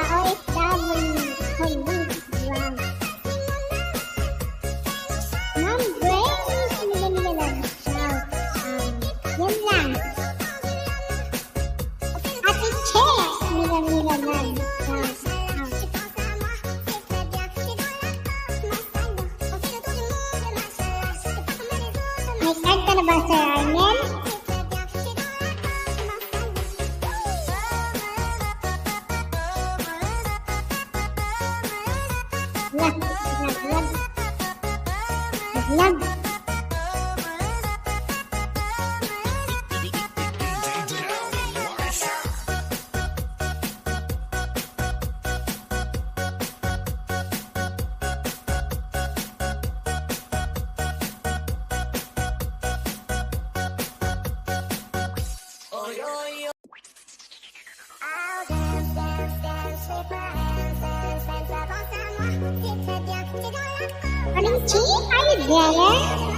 OFW colleagues around. Ma'am Grace, nila-nila lang. Yan lang. Ate Che, nila-nila lang. May card ka na ba, Sir Arnel? Naglag. Chi, are you there?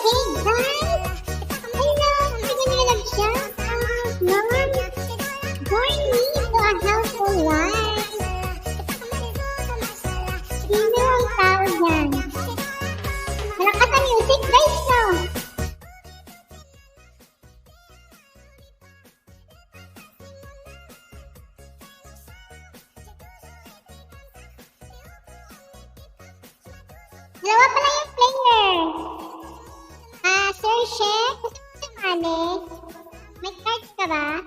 Okay, guys. Hello, hindi nyo nag-shout out, Mom. Join me to a helpful life. Sino ang tao dyan? Malakas ang music, guys, no? Dalawa pala yung player. Sir Chef, gusto mo sumali? May cards ka ba?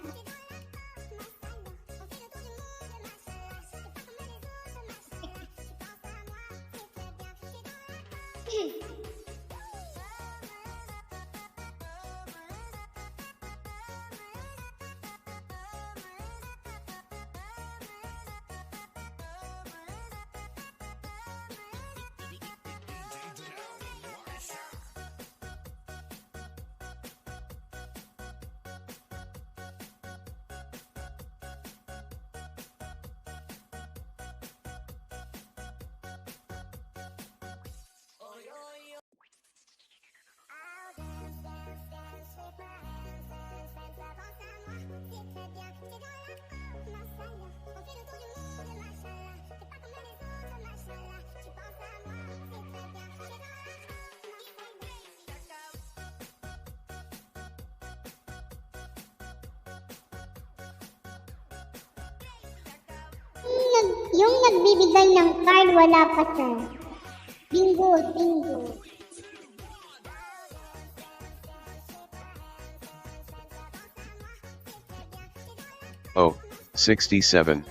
Yung nagbibigay ng card, wala pa, sir. Bingo, bingo. Oh, 67.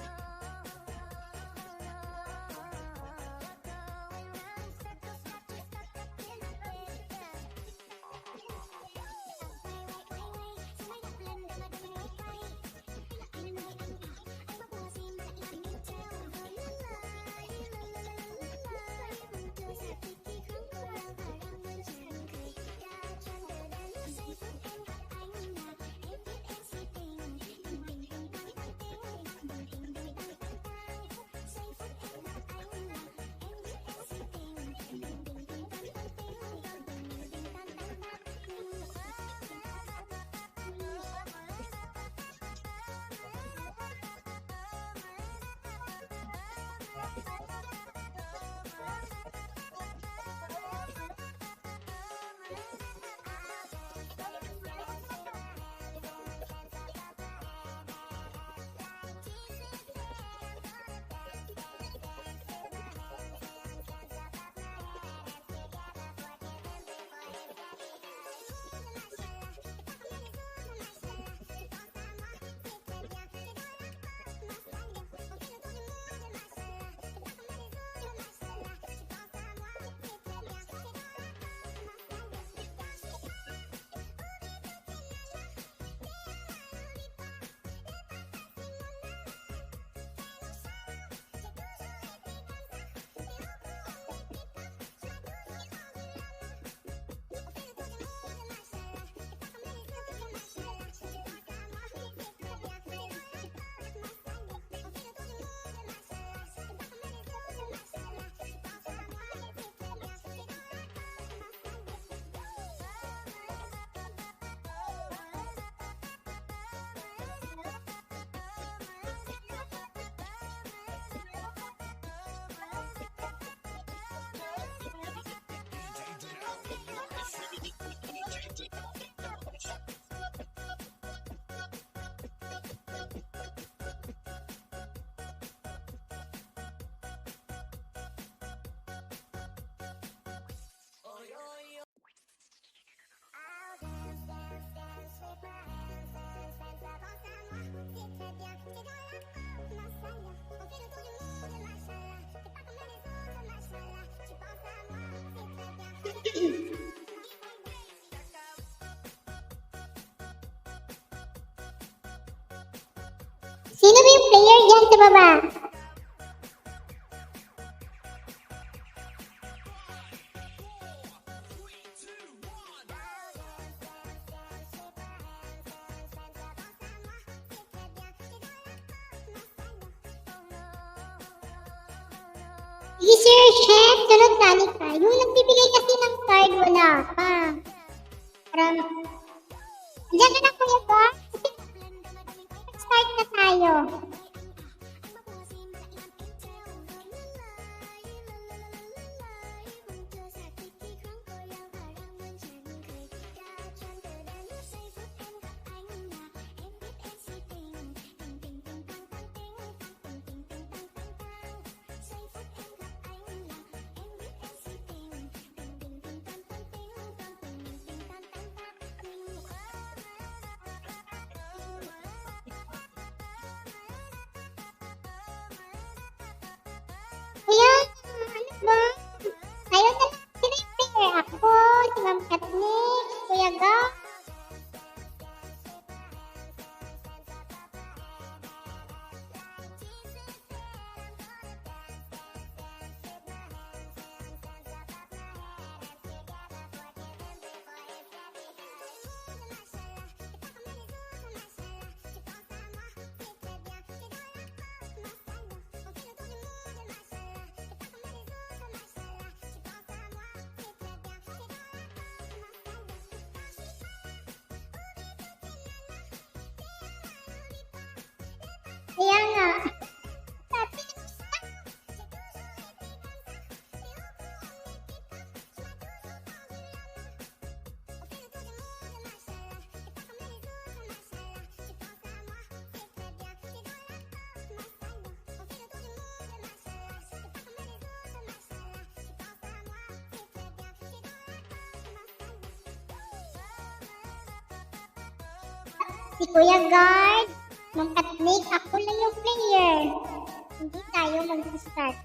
Sino ba yung player dyan sa baba? Sige, Sir Chef, sunod tali ka. Yung nagbibigay kasi ng card, wala pa. Diyan ka na Kuya Gar? Start na tayo. Kuya, ano ba? Tayo na lang prepare ako, si Ma'am Katnick, si Kuya Gar. Kaya nga. Si Kuya Guard, Ma'am Katnick, ako lang yung player. Hindi tayo mag-start.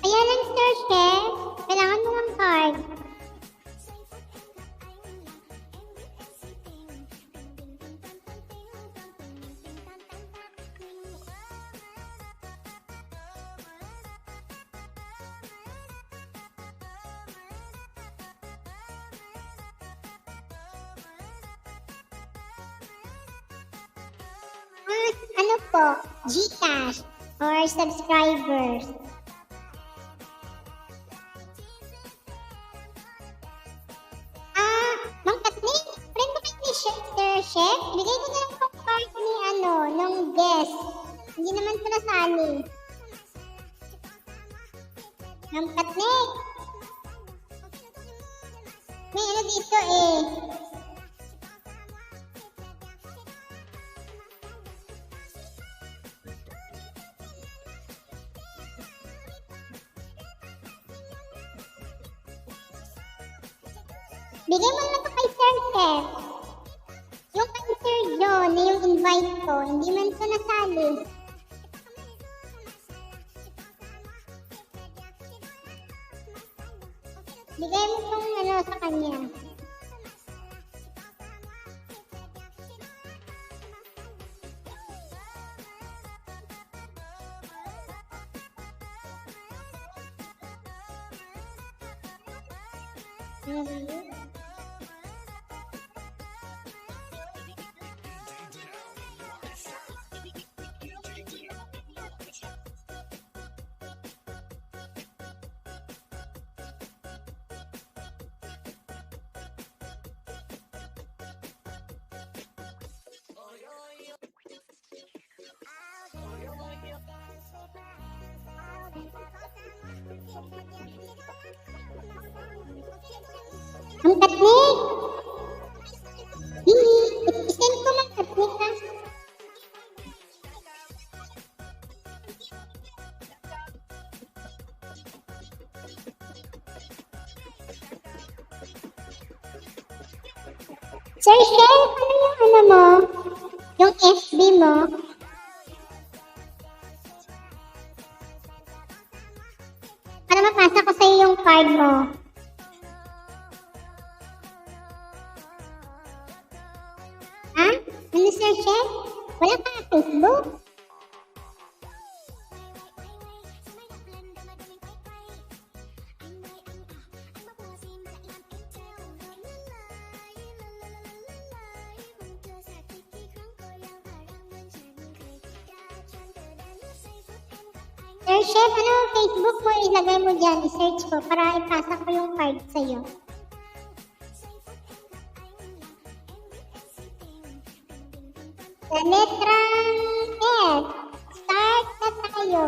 Kaya lang, Sir Chef, kailangan mo ng card. Ano po? GCash or subscribers? Ma'am Katnick, friend mo kayo ni Sir Chef? Ibigay ko na lang yung card ni nung guest. Hindi naman ko nasali. Ma'am Katnick, may dito eh. Bigay mo na ito kay Sir Chef. Yung kay Sir John na yung invite ko, hindi man ito nasali. Bigay mo itong sa kanya. Katnik! I-send ko lang Katnik ha. Sir Chef, ano yung ano mo? Yung FB mo? Para mapasa ko sa'yo yung card mo. Ha? Ano Sir Chef? Wala ka na Facebook? Sir Chef, ano Facebook mo? Ilagay mo dyan. I-search ko para ipasa ko yung card sa'yo. Sa letrang S. Start na tayo.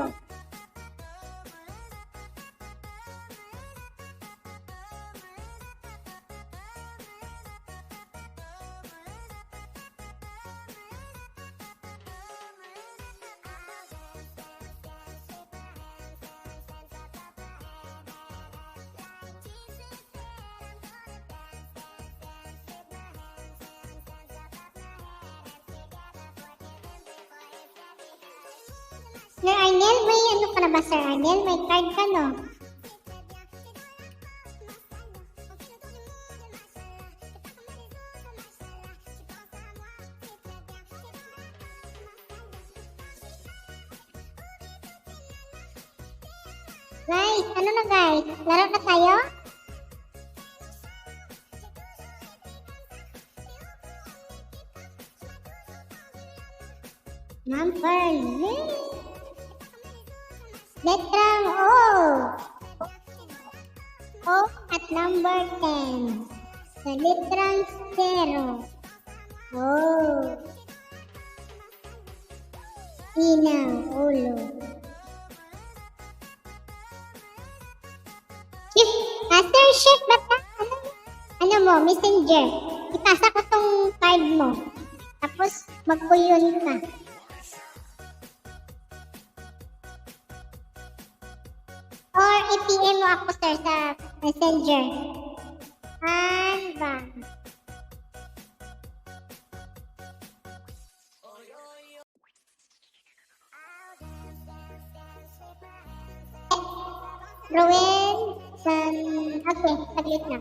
Sir Arnel, may ano ka na ba, Sir Arnel? May card ka, no? Guys, ano na guys? Laro na tayo? Number 9. Letrang O. O at number 10. Sa letrang 0. O. Inaw, ulo. Chef, Master Chef, bata? Ano mo, messenger? Ipasa ko tong card mo. Tapos, magkuyon ka. Or i-PM mo ako, sir, sa messenger. Ba? Rowan, okay, saglit na.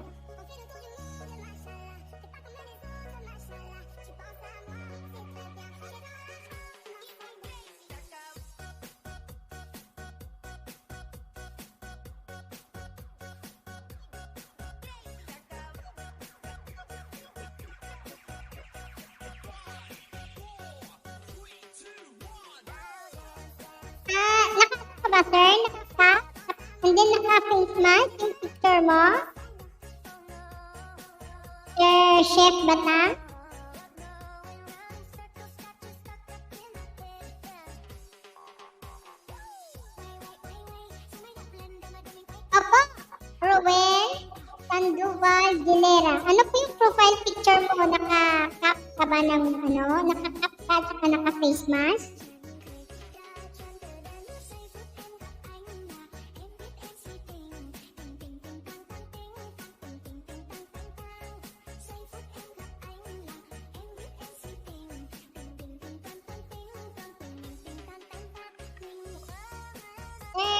Naka ka ba, sir? Naka? And then naka-face mask yung picture mo? Sir Chef Bata? Opo, Rowan Sandoval Gilera. Ano po yung profile picture mo? Naka-cap ka ba ng ano? Naka-cap ka at saka naka-face mask?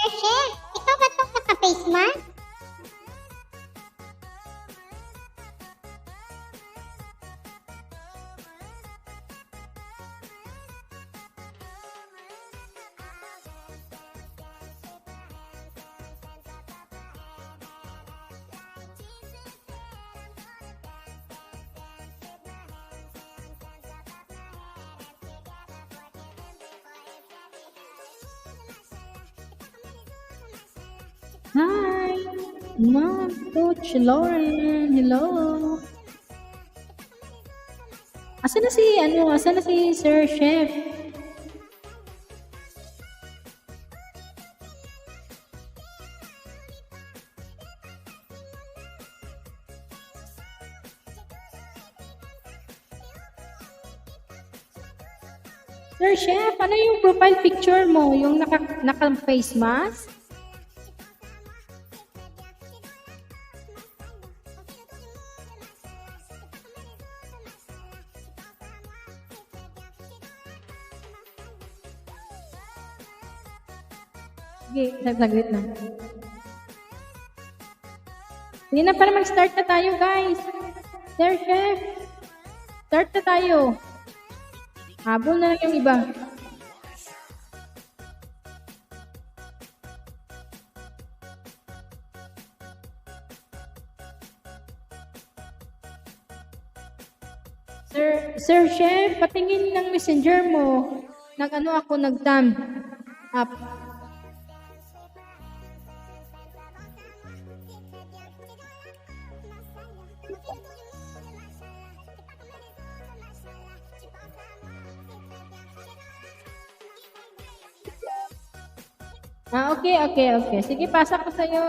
Chef, ikaw ba itong naka-face mask? Hi, Ma'am Coach Lauren. Hello. Asan na si Sir Chef? Sir Chef, ano yung profile picture mo? Yung naka-face mask? Sige, saglit na. Sige na, para mag-start na tayo, guys. Sir Chef, start na tayo. Habol na lang yung iba. Sir Chef, patingin ng messenger mo. Nag-ano ako, nag-thumb up. Okay. Sige, pasa ko sa'yo.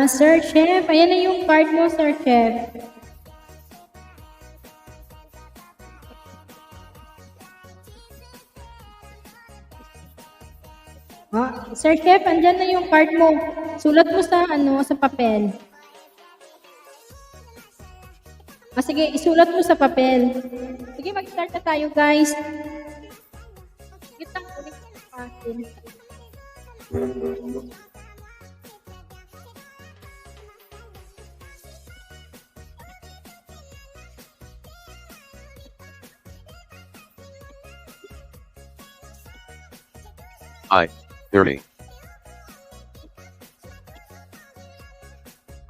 Sir Chef, ayan na yung card mo, Sir Chef. Sir Chef, andyan na yung card mo. Sulat mo sa papel. Sige, isulat mo sa papel. Sige, mag-start na tayo, guys. Sige, ulit natin. I, 30.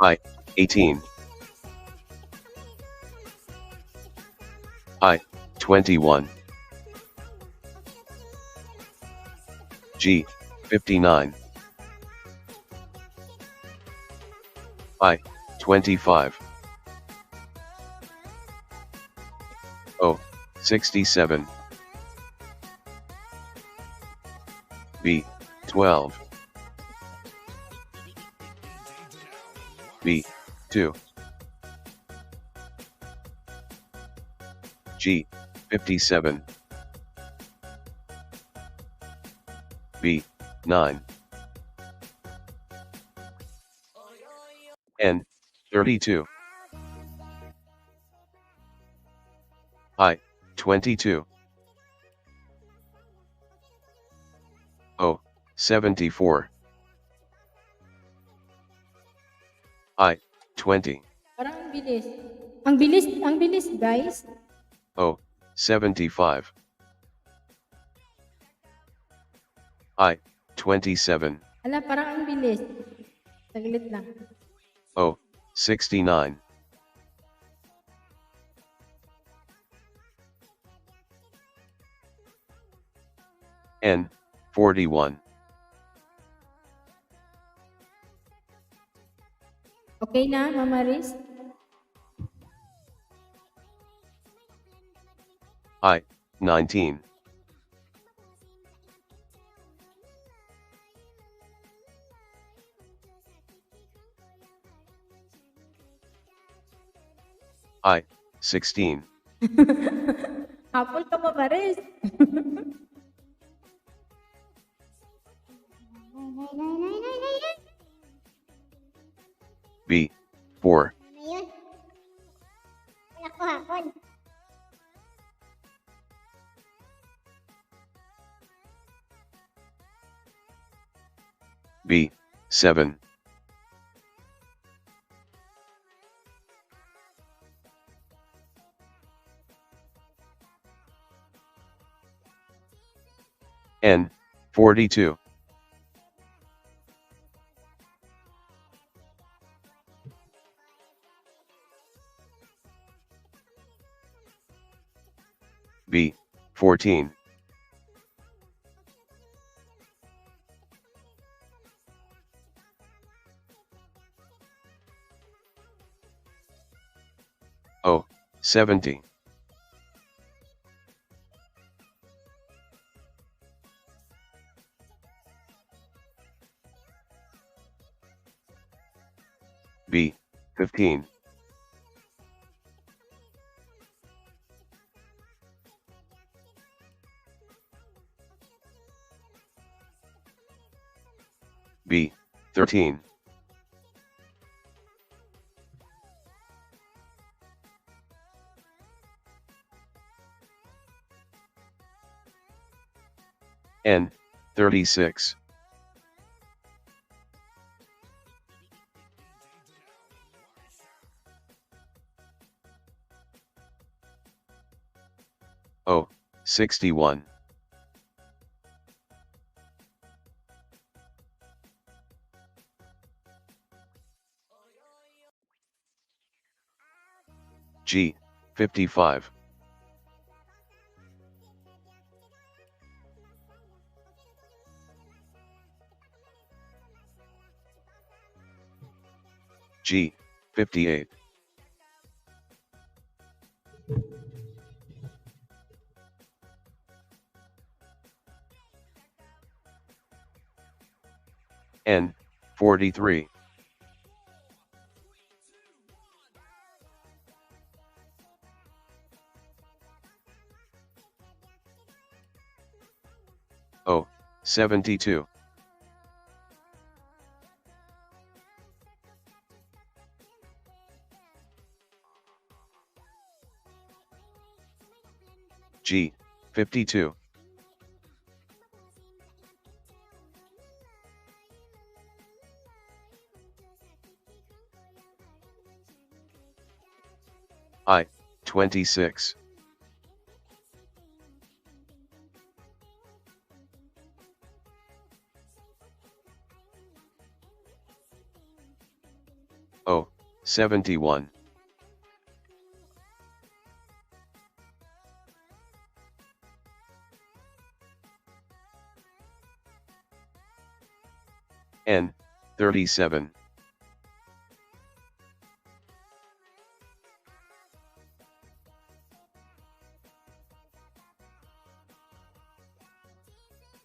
I, 18. I, 21. G, 59. I, 25. O, 67. B, 12. B, 2. G, 57. B, 9. N, 32. I, 22. O, 74. I, 20. Parang ang bilis. Ang bilis, guys. O, 75. I, 27. Ala, parang ang bilis. Saglit lang. O, 69. N, 41. Okay na, Mama Riz? I, 19. I, 16. Hapol ka, Mama Riz. B. 4. Ano yun? Wala ko hapon. B. 7. N. 42. B. 14. O. 70. B. 15. B. 13. N. 36. O. 61. G. 55. G. 58. N. 43. O. 72. G. 52. I. 26. O. 71. N. 37.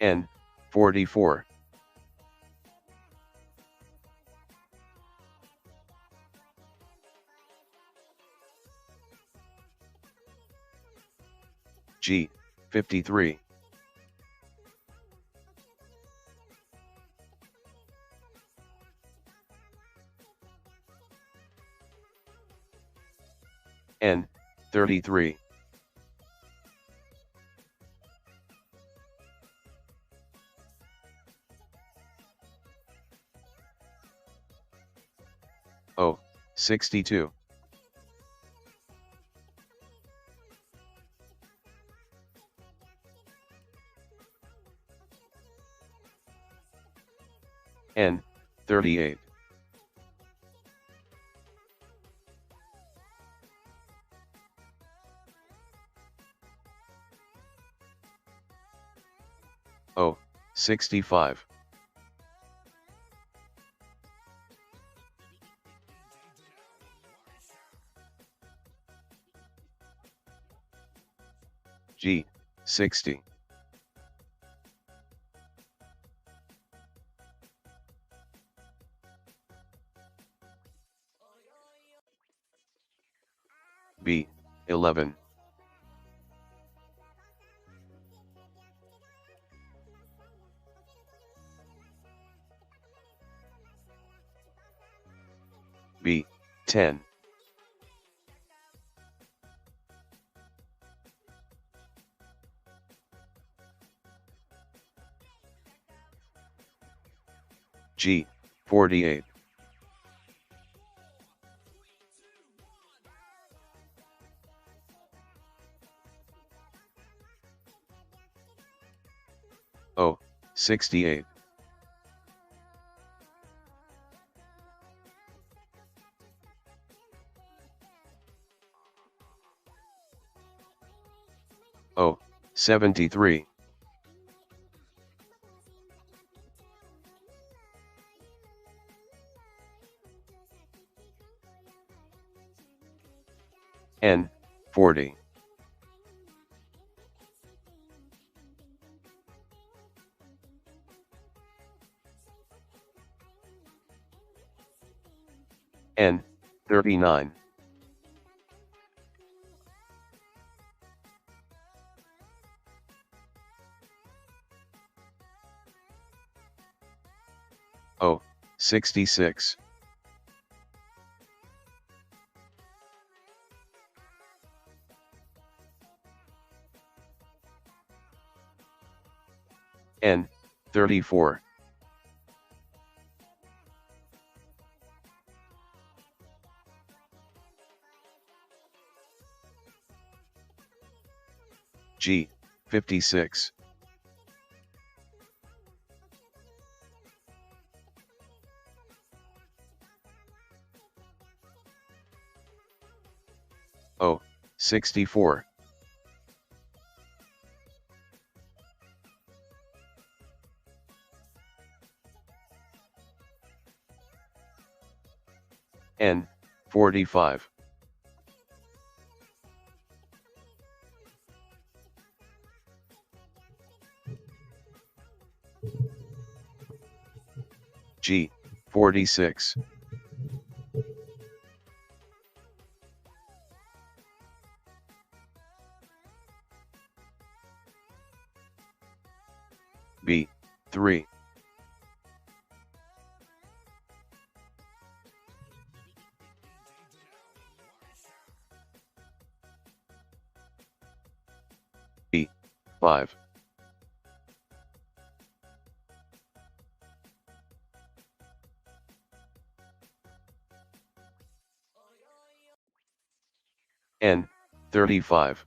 N. 44. G. 53. N. 33. O. 62. N. 38. O. 65. G. 60. B. 11. 10. G, 48. O, 68. O, 73. N, 40. N, 39. O, 66. N, 34. G, 56. O, 64. N, 45. G, 46. B, 3. E, 5. N, 35.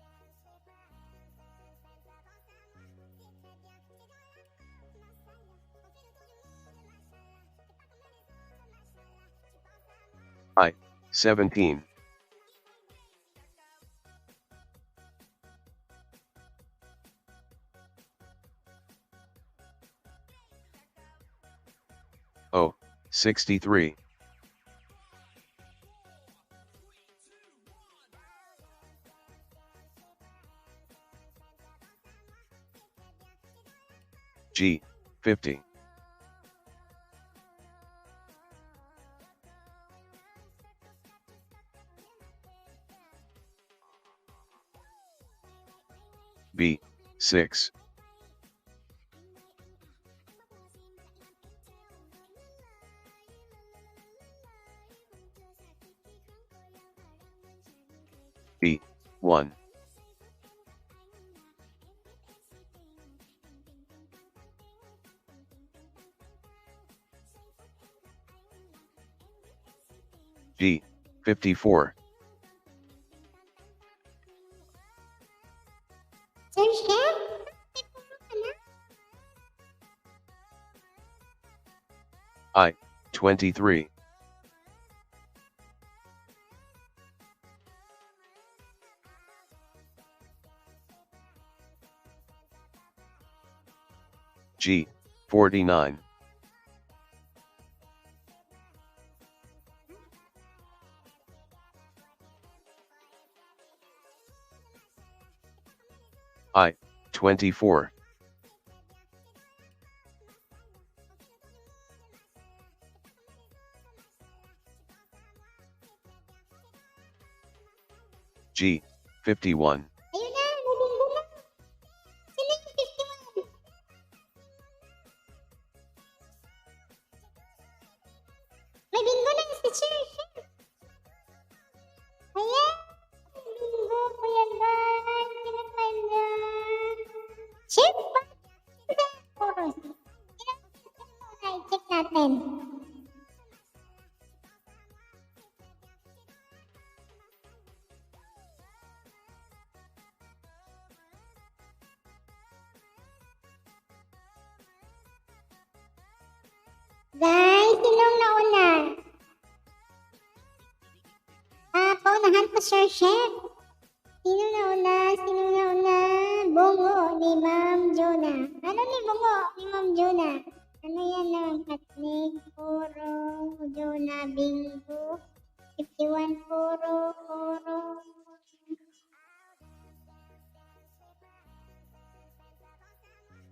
I, 17. O, 63. G, 50. B, 6. B, 1. G, 54. Sir Chef? May puro ka na? I, 23. G, 49. I, 24. G, 51. Ayun na, may bingo na. Sino yung 51? May bingo na si Sir Chef. Check ba? Puro. I-check natin. Guys, sinong nauna? Paunahan ko, Sir Chef. Sinong nauna? Sinong nauna? Bungo ni Ma'am Jonah. Ano ni Bungo ni Ma'am Jonah? Ano yan naman? Katnik, Puro, Jonah, Bingo, 51, Puro.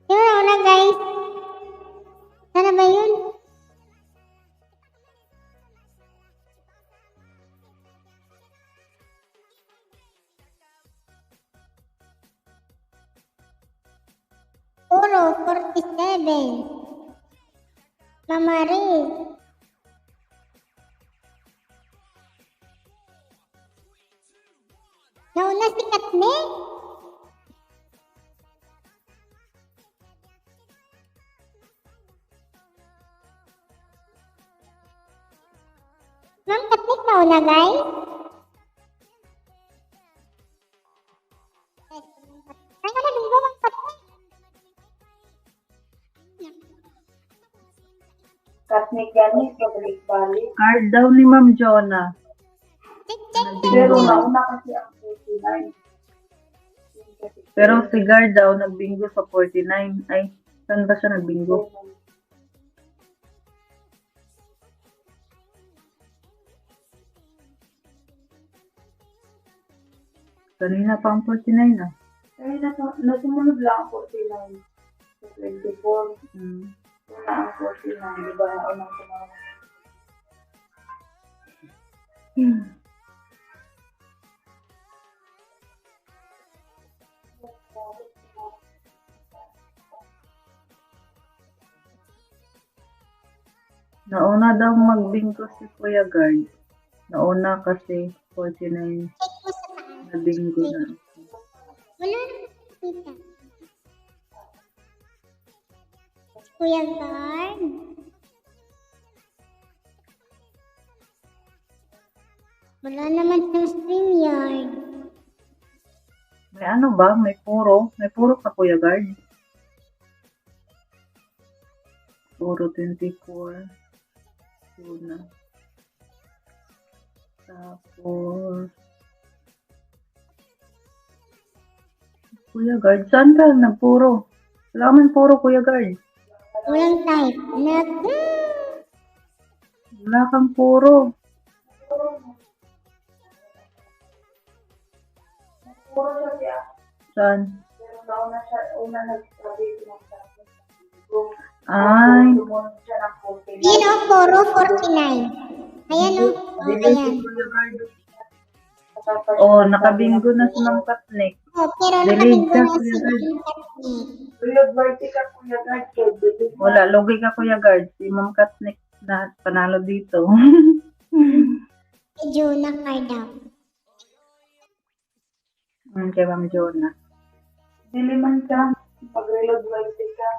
Sino nauna, guys? Sana ba yun? Puro, 47. Mama Riz. Nauna si Katnik. Ma'am Katnik nauna, guys. Ay, ano din ba, Ma'am Katnik? Katnik yan pabalik-balik. Card daw ni Ma'am Jonah. Check Pero natin. nauna kasi ang 49. Pero si Guard daw nagbingo sa 49. Ay, saan ba siya nagbingo? Kanina pa ang 49 ah. Ay, nasumunod lang ang 49. Sa 24. Una ang 49. Diba na unang tumawag? Nauna daw magbingo si Kuya Guard. Nauna kasi 49 Check mo sa taas. na bingo na. Wala na kita. Kuya Guard. Wala naman sa StreamYard. May ano ba? May puro? May puro ka Kuya Guard? Puro 24. Una. Tapos Kuya Guard, saan ka nagpuro? Wala man puro Kuya Guard. Walang type. Wala kang puro. Puro siya siya. Saan? Pero nauna siya, nagsabi pinagsabi. Ay, Sumunod siya ng 49. Ayan o, puro 49. Ayan o. Ayan. Kuya Guard. Oh, nakabingo na si Ma'am Katnik. Oh, pero Delete nakabingo ka, na si Kuya Guard. Ma'am Katnik. Reload verti ka Kuya Guard kay Billy. Wala, logi ka Kuya Guard. Si Ma'am Katnik na panalo dito. Medyo na-card out. Kay Ma'am Jonah. Dili man ka. Pag-reload verti ka.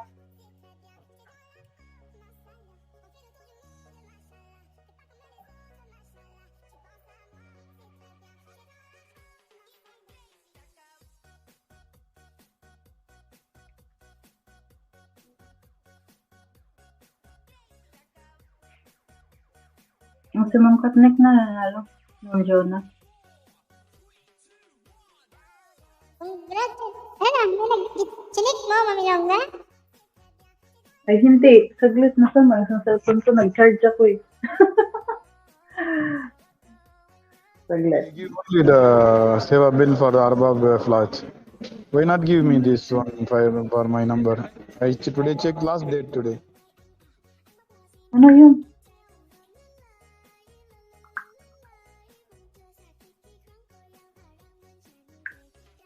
Ang si Ma'am Katnik na nanalo. Ma'am Jonah. Congrats. Ano, may nag-chinik mo, Mami Longga? Ay, hindi. Saglit na sama. Isang cellphone ko, nag-charge ako eh. Saglit. Give only the Seva bill for the Arbab flight. Why not give me this one for my number? I today checked last date today. Ano yun?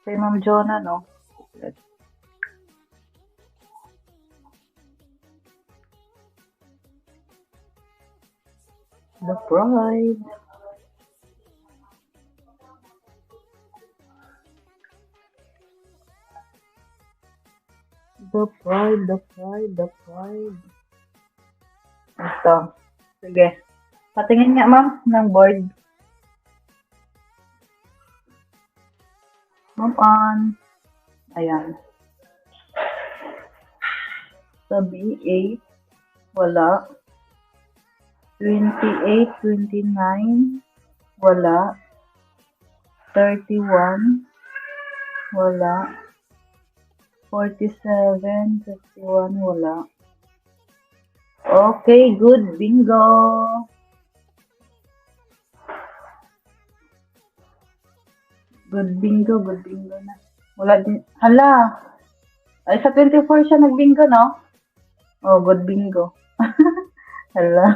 Kay Ma'am Jonah, no? The Pride. The pride, the pride, the pride. Ito. Sige. Patingin nga, ma'am, ng board. Move on. Ayan. Sa B8, wala. 28, 29, wala. 31, wala. 47, 51, wala. Okay, good. Bingo. Good bingo na. Wala din. Hala. Ay, sa 24 siya nagbingo, no? Oh, good bingo. Hala.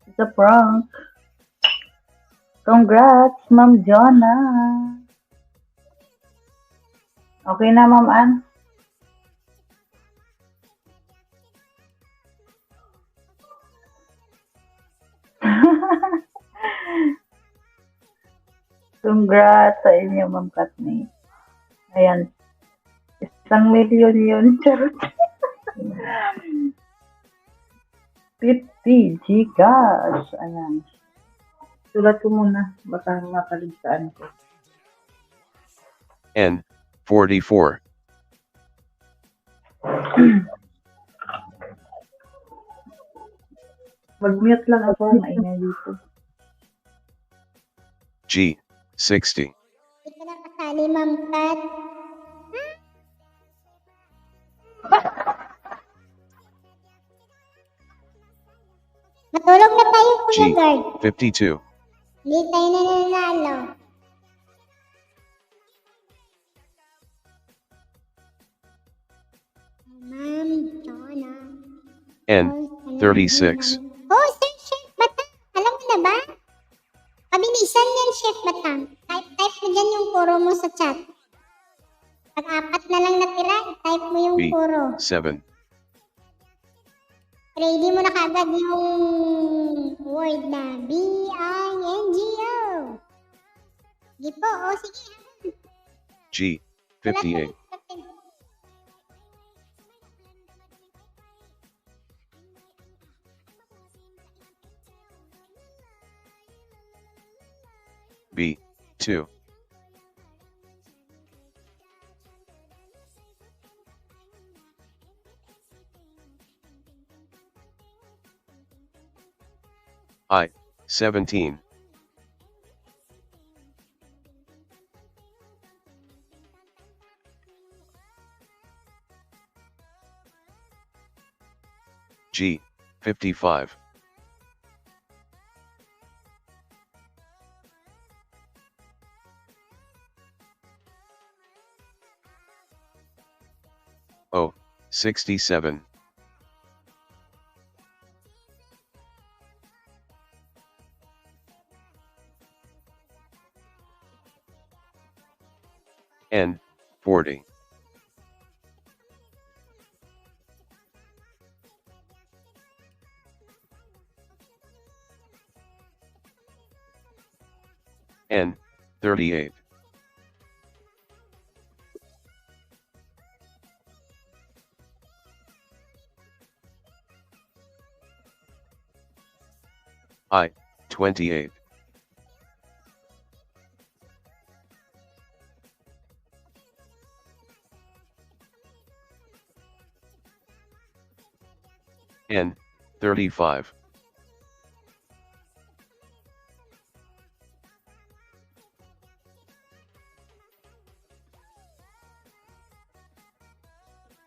It's a prank. Congrats, Ma'am Jonah. Okay na, Ma'am Ann? Congrats sa inyo, Ma'am Katni. Ayan. 1,000,000 yun. Charot. 50 Gcash. Ayan. Sulat ko muna. Baka makaligtaan ko. N 44. Mag-mute lang ako. Maingay dito. G 60. Hindi ka na kasali, Ma'am Kat. Matulog na tayo, Kuya G Guard. 52. Hindi tayo nananalo. Ma'am Jonah. N 36. Oh, Sir Chef Batang. Alam mo na ba? Pabilisan yan, Chef Batang. Type mo dyan yung puro mo sa chat. Pag-apat na lang natira, type mo yung B puro. 7. Ready mo na kagad yung word na B-I-N-G-O. Sige po, o sige. G 58. B 2. I 17. G 55. O 67. N 40. N 38. I 28. N 35.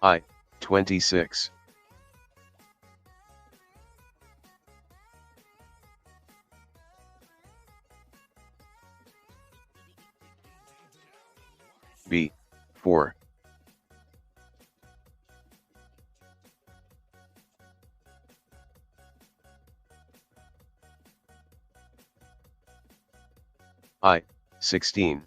I 26. B 4. I 16.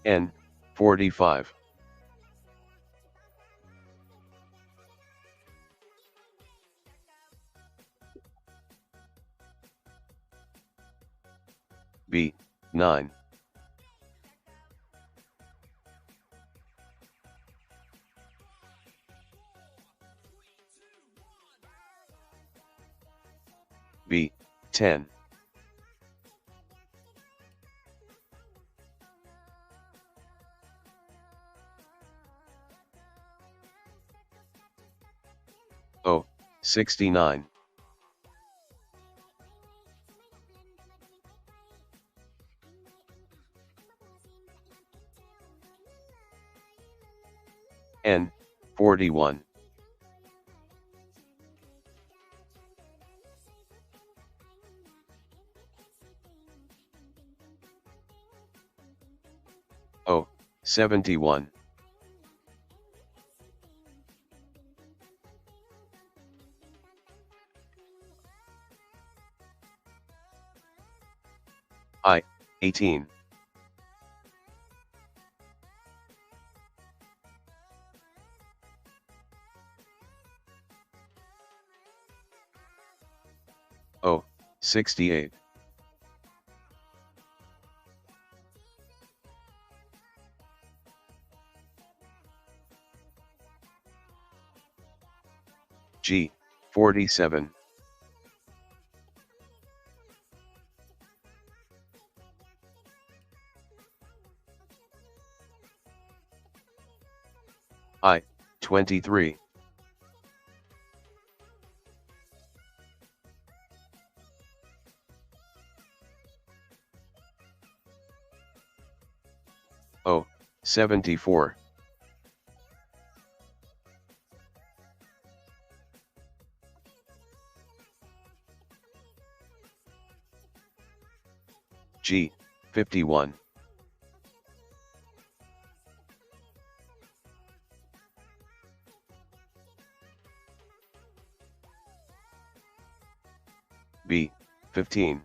N 45. B, 9. B, 10. O, 69. N, 41. O, 71. I, 18. O, 68. G, 47. I, 23. O, 74. G, 51. B, 15.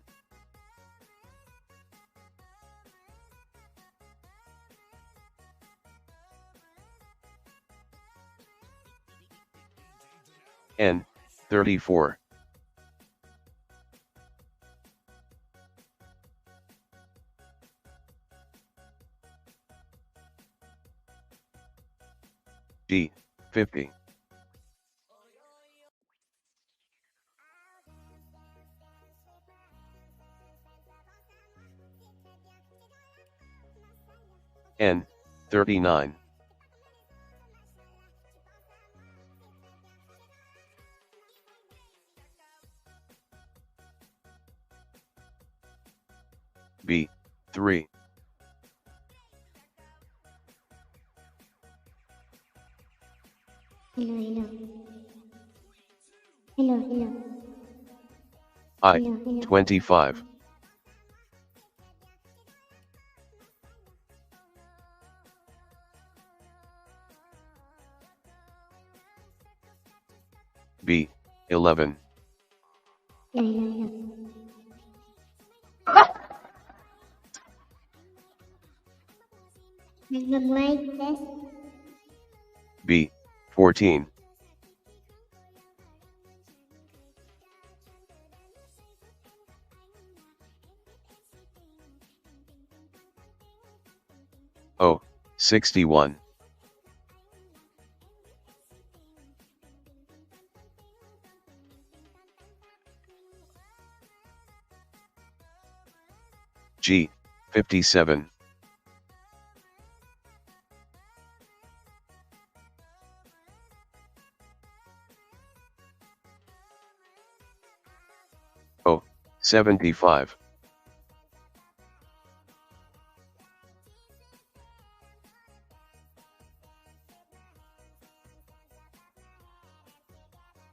N, 34. D, 50. N, 39. B, 3. Hello, hello. Hello, hello. I, Hello, hello. 25. B, 11. Hello, hello, hello. Mag-mic test. B, 14. O, 61. G, 57. O, 75.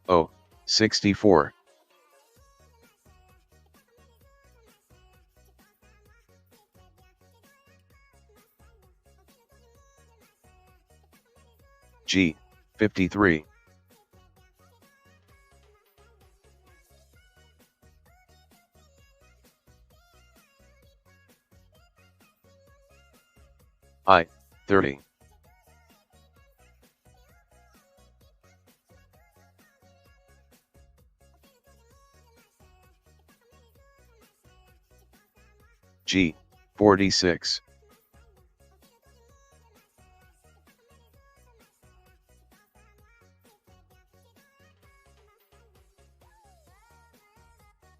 O, 64. G, 53. I, 30. G, 46.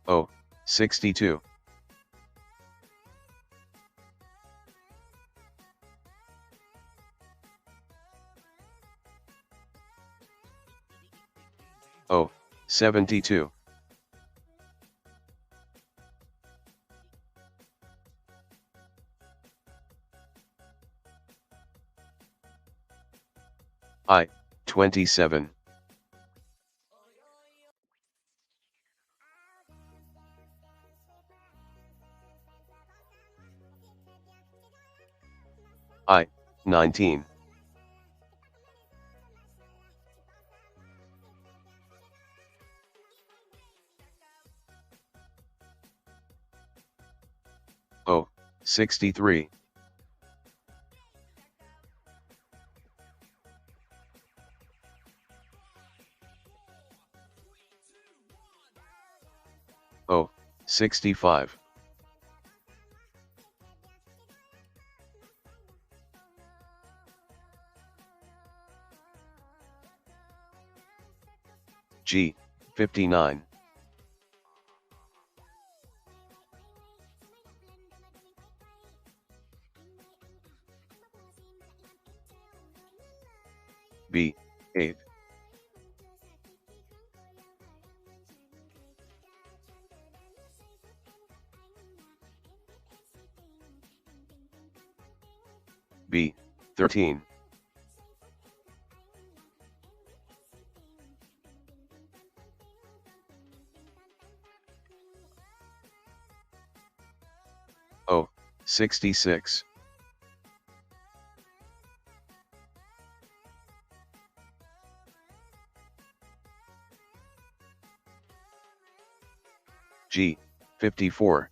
O, 62. O, 72. I, 27. I, 19. O, 63. O, 65. G, 59. B, 8. B, 13. O, 66. G, 54.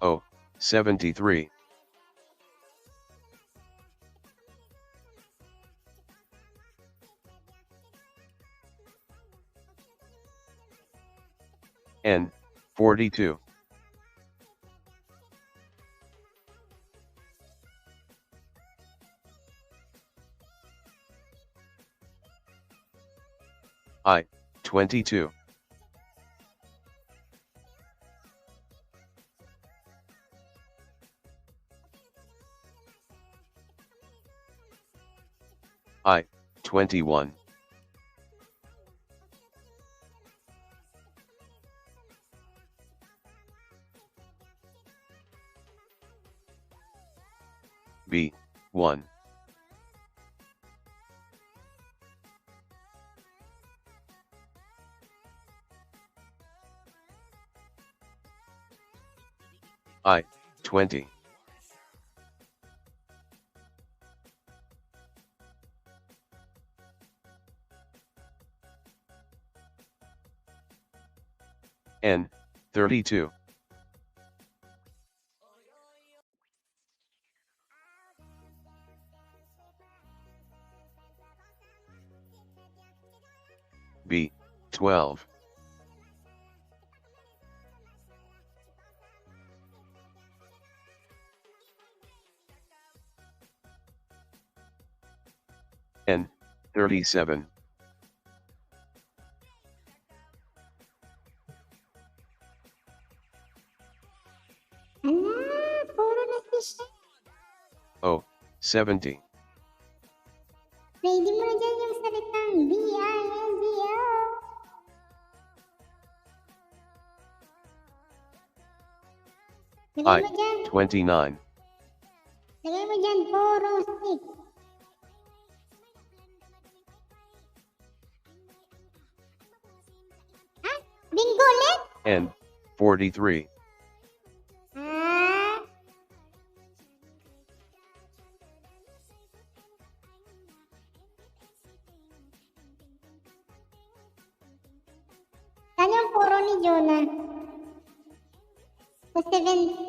O, 73. N, 42. I, 22. I, 21. B, 1. I, 20. N, 32. B, 12. N, 37. Ala, puro na si Chef. O, 70. Ready mo na dyan yung salitang B-I-N-G-O. Lagay I, mo dyan. 29. Lagay mo dyan, 406. Ah, bingo ulit? N, 43. Ah. Saan yung puro ni Jonah? Sa 70?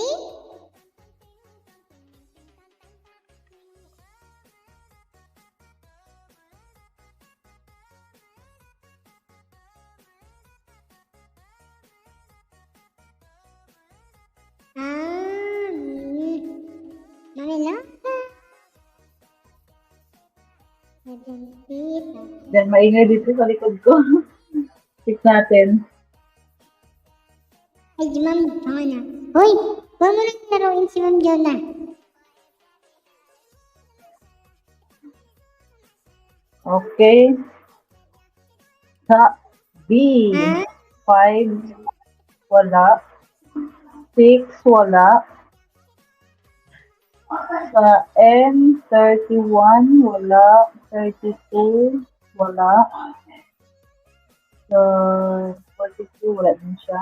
Hala? 70. Then, maingay dito sa likod ko. Check natin. Ay, si Ma'am Jonah. Hoy, huwag mo nang laruin si Ma'am Jonah. Okay. Sa B, Ha? 5, wala. 6, wala. Sa N, 31, wala. 32, wala. Sa 42, wala din siya.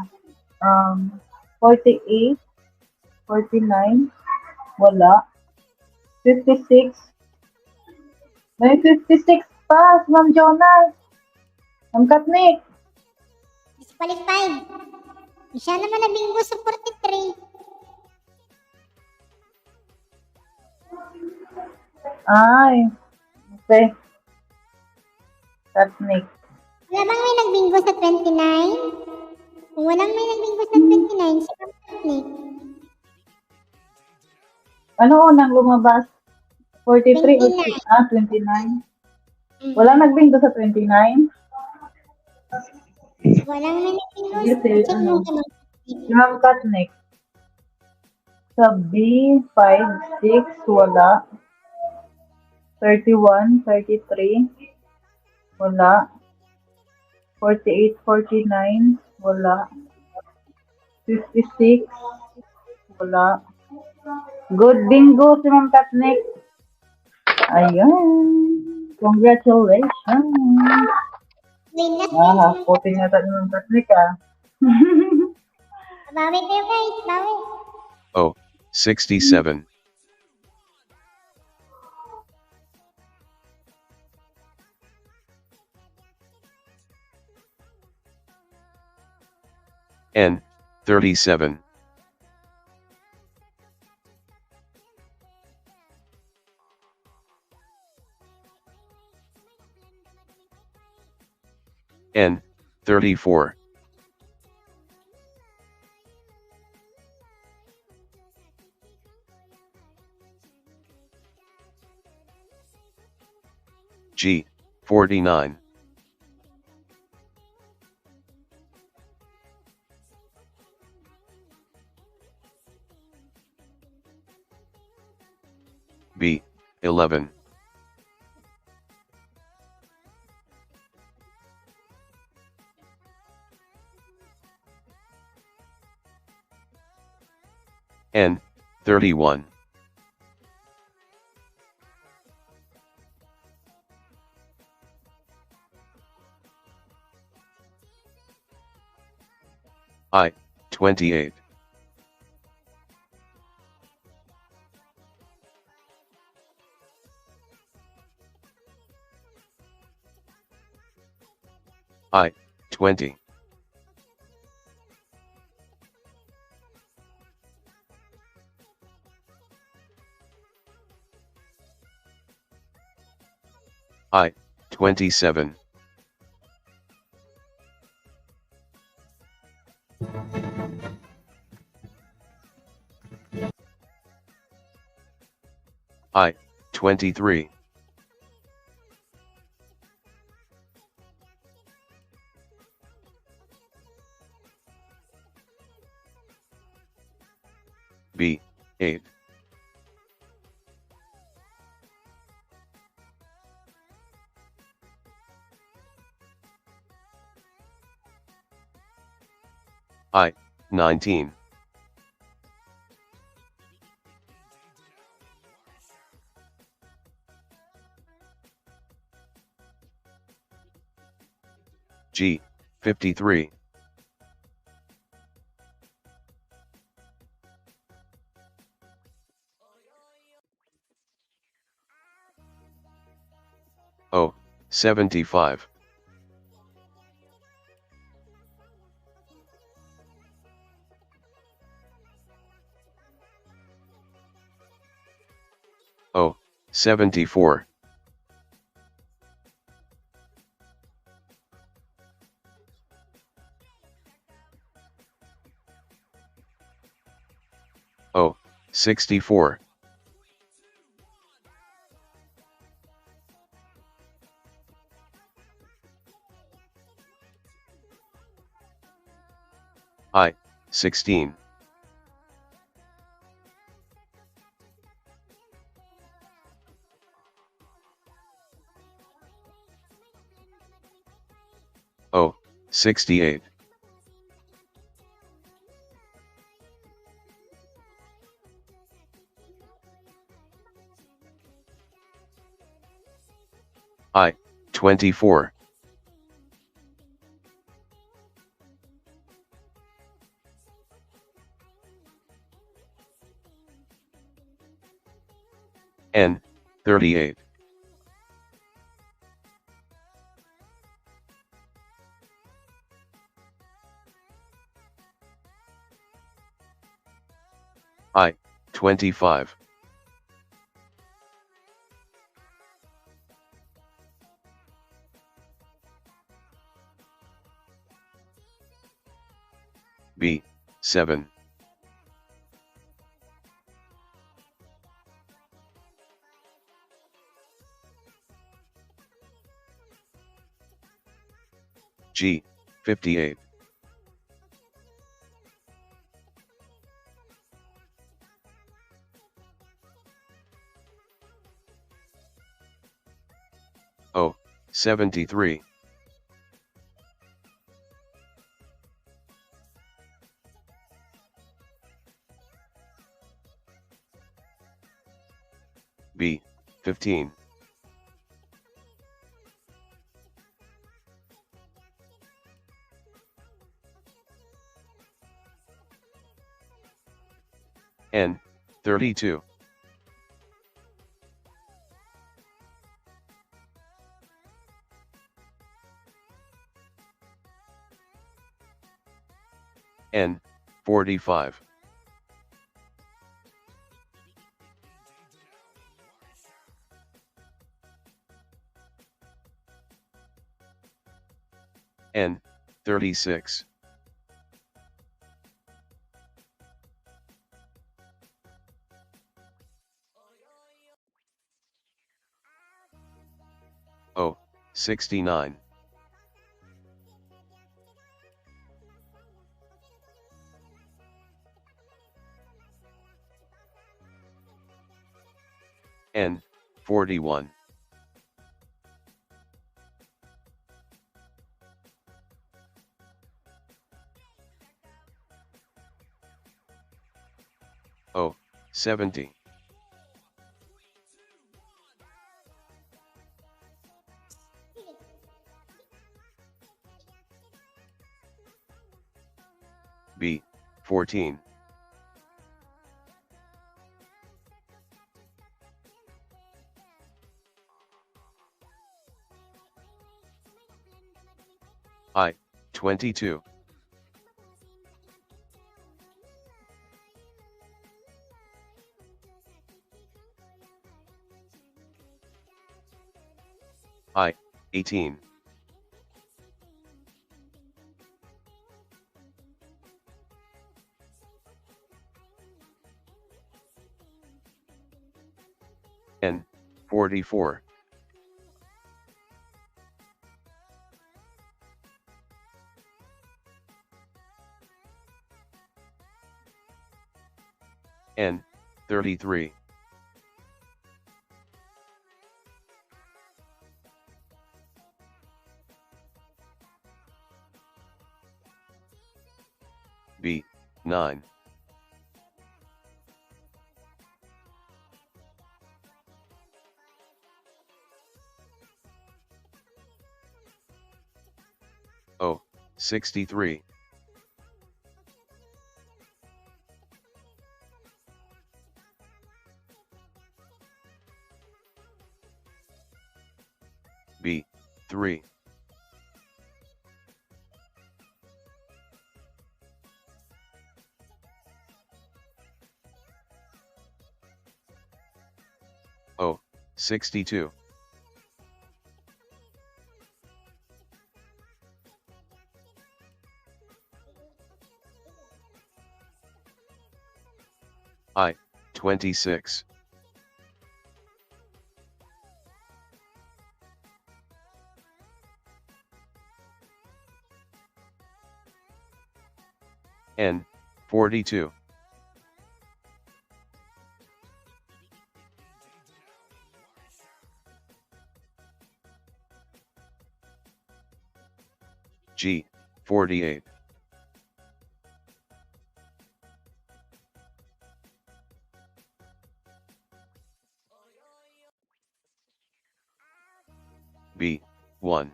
48, 49, wala. 56, may 56 pa, Ma'am Jonah. Ma'am Katnik. Disqualified. Siya naman na bingo sa 43. Ay, okay. Katnik. Wala bang may nagbingo sa 29? Kung walang may nagbingo sa 29, si Ma'am Katnik. Ano unang lumabas? 43 o 29. 29? Walang nagbingo sa 29? Walang may nagbingo Yes, sa check ano? mo kay Ma'am Katnik. Si Ma'am Katnik. Sa B, 5, 6, wala. 31, 33, wala. 48, 49, wala. 56, wala. Good bingo si Ma'am Katnik. Ayan. Congratulations. Win na Hakutin na tayo ng Katnik Bawi kayo guys, bawi. Oh, 67. N, 37. N, 34. G, 49. B, 11. N, 31. I, 28. I, 20. I, 27. I, 23. B, 8. I, 19. G, 53. O, 75. O, 74. O, 64. I, 16. O, 68. I, 24. N, 38. I, 25. B, 7. G, 58. O, 73. B, 15. N, 32. N, 45. N, 36. O, 69. N, 41. O, 70. B, 14. I, 22. I, 18. N, 44. N, 33. B, 9. O, 63. B, 3. O, 62. I, 26. N, 42. G, 48. B, 1.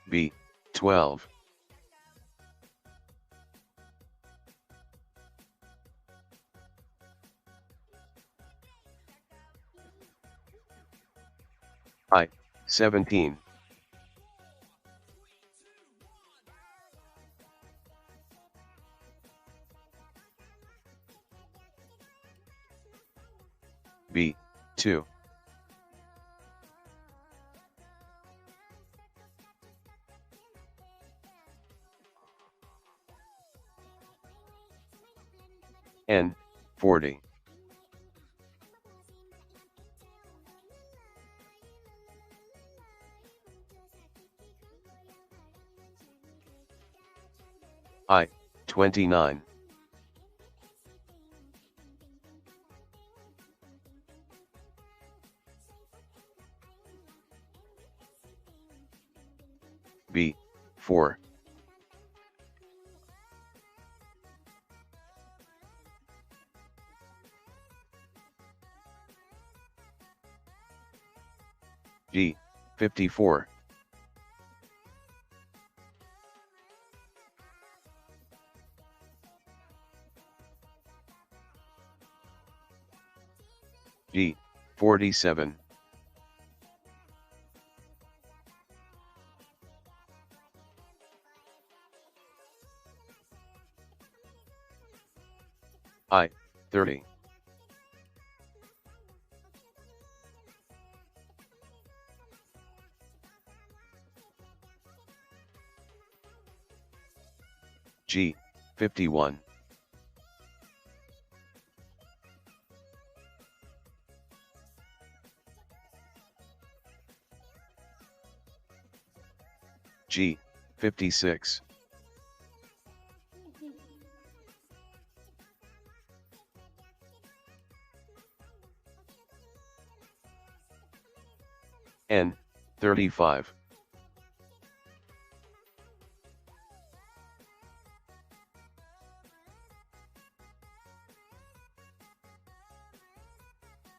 B, 12. I, 17. B, 2. N, 40. I, 29. B, 4. G, 54. G, 47. I, 30. G, 51. G, 56. N, 35.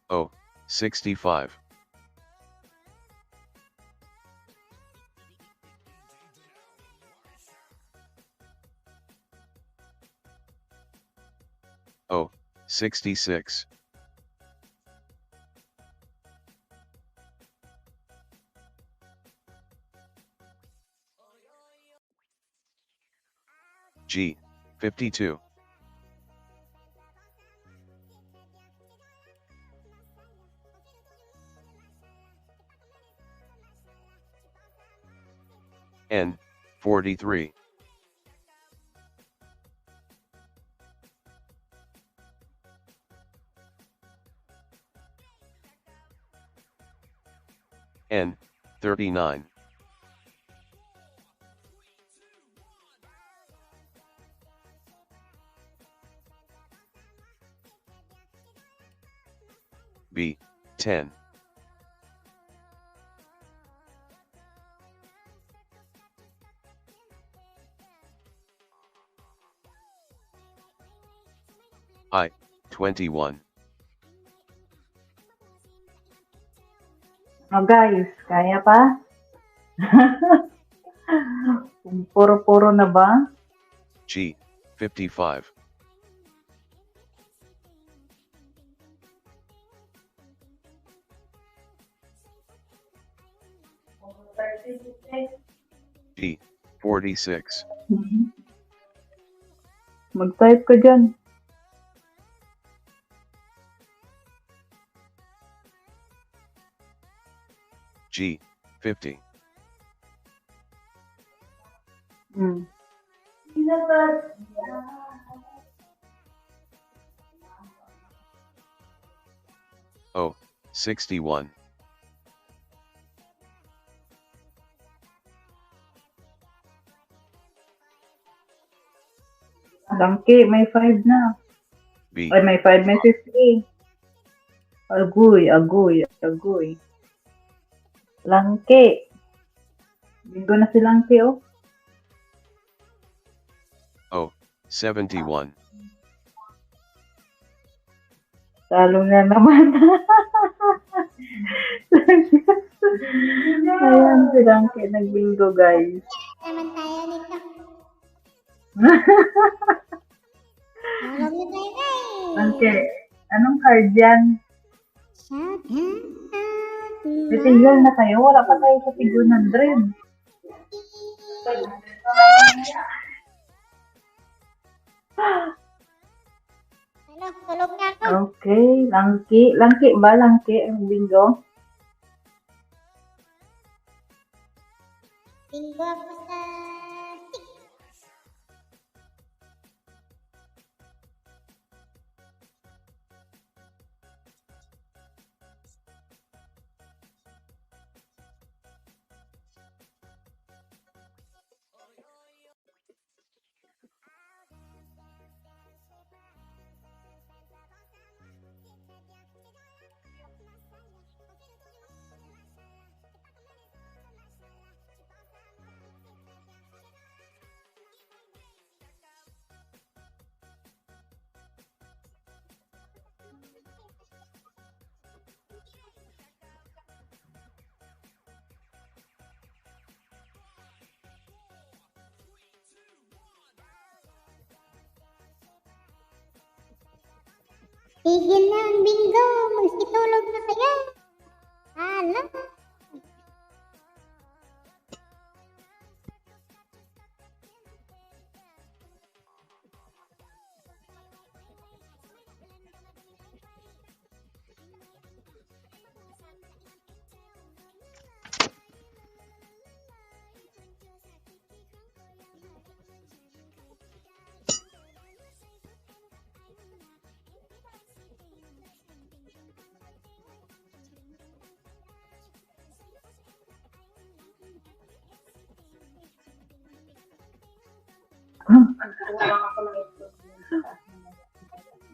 O, 65. O, 66. G, 52. N, 43. N, 39. B, 10. I, 21. Oh guys, kaya pa? Puro-puro na ba? G, 55. G, 46. Mag-type ka dyan. G, 50. Hmm. 61. Langki, may 5 na. B. Ay, may 5, may 50. Agoy, agoy, agoy. Langki. Bingo na si Langki, oh. O. 71. Talo na naman. Ayan, si Langki nagbingo, guys. Naman tayo dito. Tulog na tayo guys. Langki, anong card yan? Shout out. Titigil na kayo, wala pa tayo sa tig 100. Ano, tulog na ako. Okay, Langki. Langki ba? Langki ang bingo? Bingo ako sa 6. Tigil na ang bingo. Magsitulog na kayo. Hala.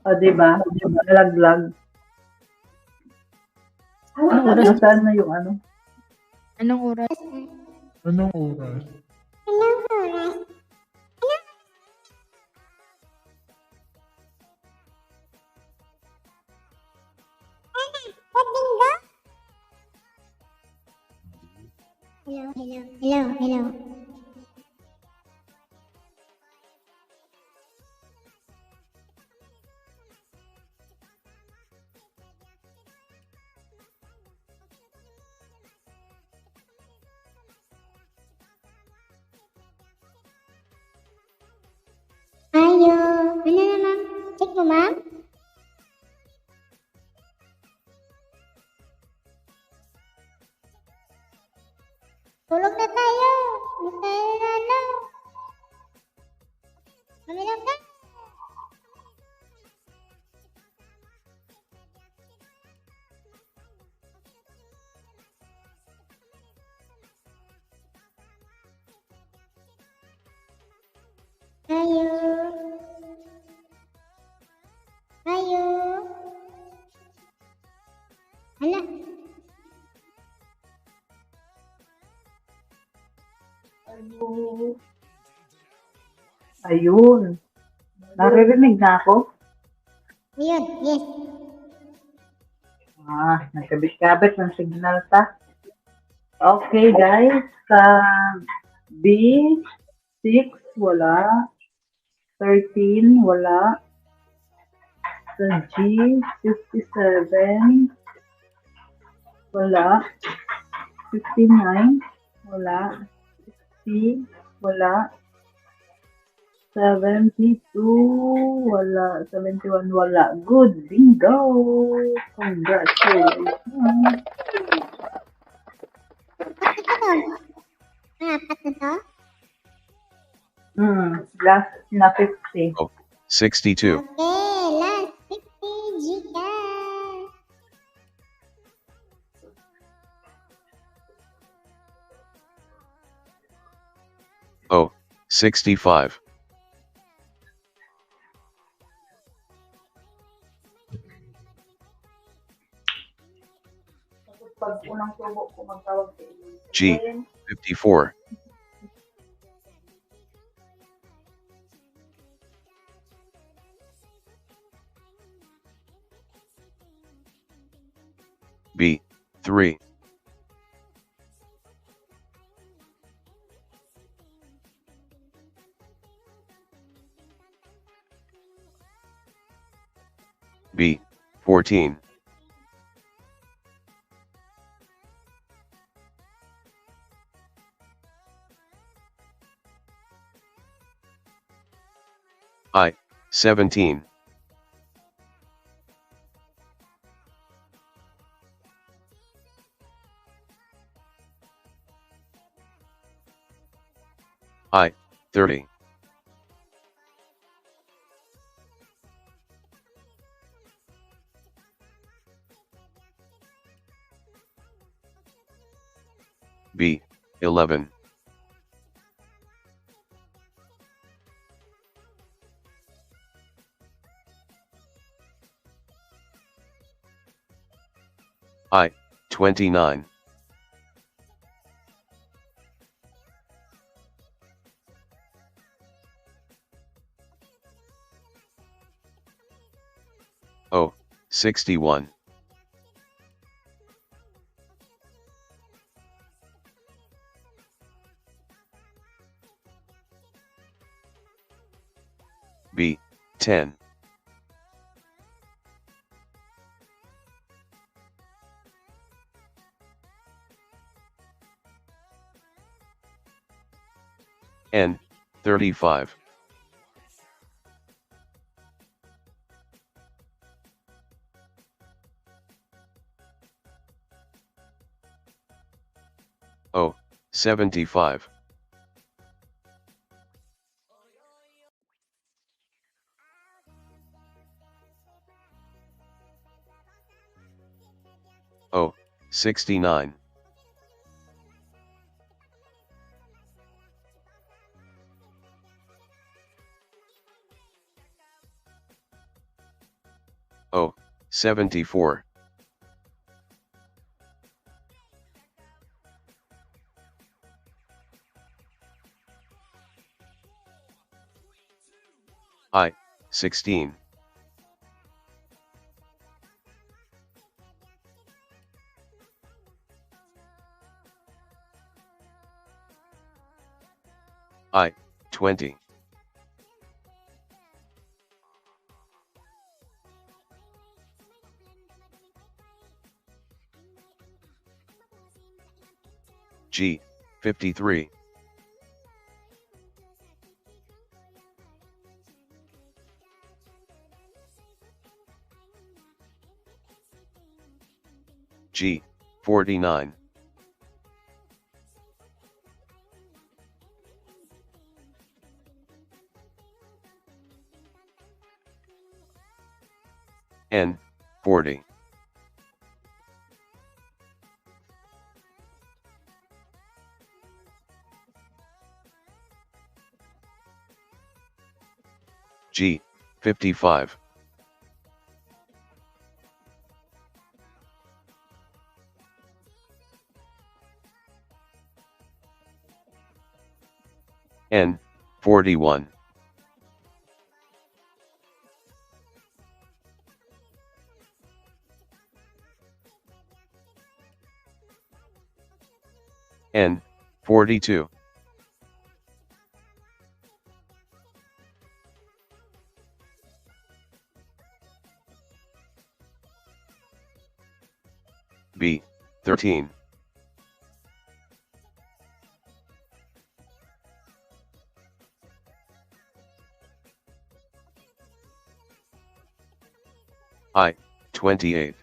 O, diba? Nalaglag. Anong oras? Nasaan na yung ano? Anong oras? Anong oras? Anong oras? What bingo? Hello. Ayo, ano na ma'am? Check mo ma'am? Tulog na tayo. Hindi tayo nalala. Uminom ka. Ayo. Ayo. Hala. Ayun. Naririnig na ako? Ayun, yes. Nagkabit-kabit ng signal ta. Okay, guys. Sa B6, wala. 13, wala. Sa G57, wala. 59, wala. 60, wala. 72, wala. 71, wala. Good, bingo! Congratulations! Apat na to? Last na 50. O. 62. Okay, last 50 Gcash. 65. Tapos pag unang tubo ko magtawag sa inyo. G. 54. B. 3. B. 14. I. 17. I. 30. B. 11. I. 29. O. 61. B. 10. N. 35. O. 75. O. 69. O. 74. I. 16. I. 20. G. 53. G. 49. N. 40. G. 55. N. 41. N. 42. B. 13. I. 28.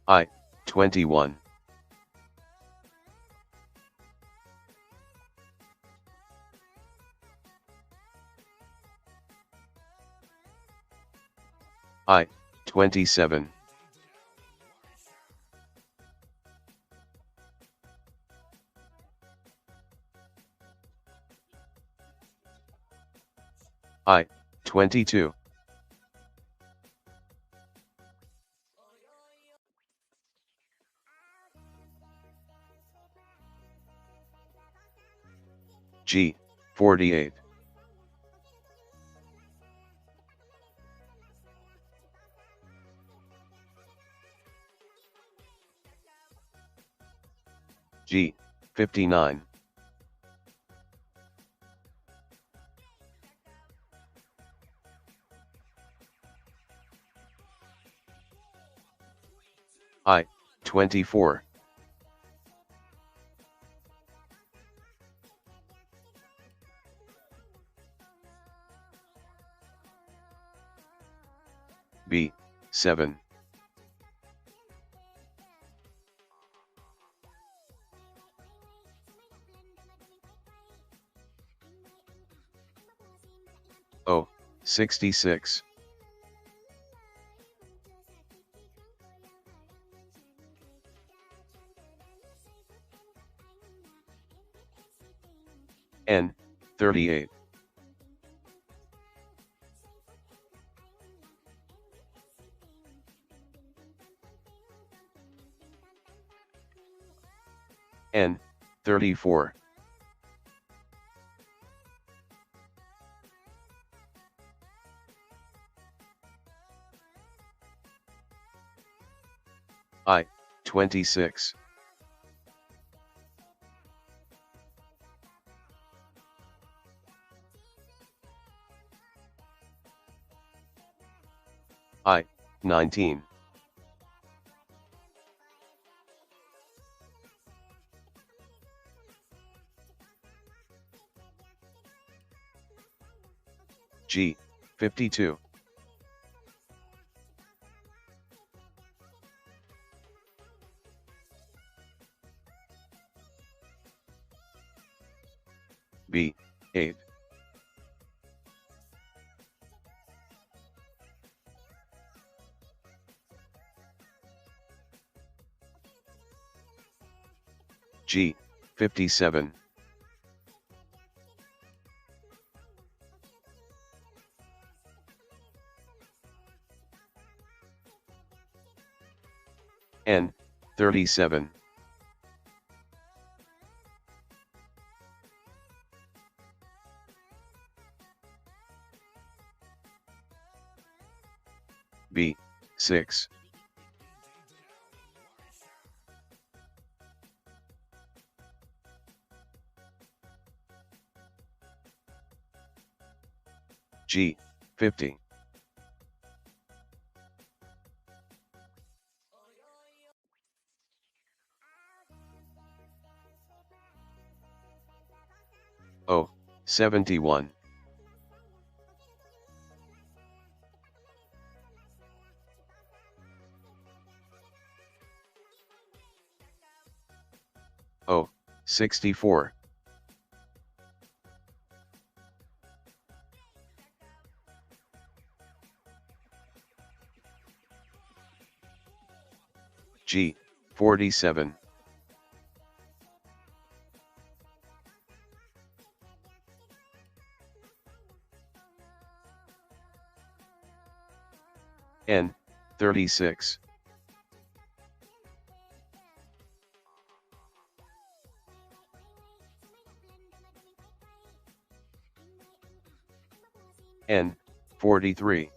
I. 21. I. 27. I, 22. G, 48. G, 59. I, 24. B, 7. O, 66. N, 38. N, 34. I, 26. I, 19. G, 52. B, 8. G, 57. N, 37. B, 6. G, 50. O, 71. O, 64. G, 47. N, 36. N, 43.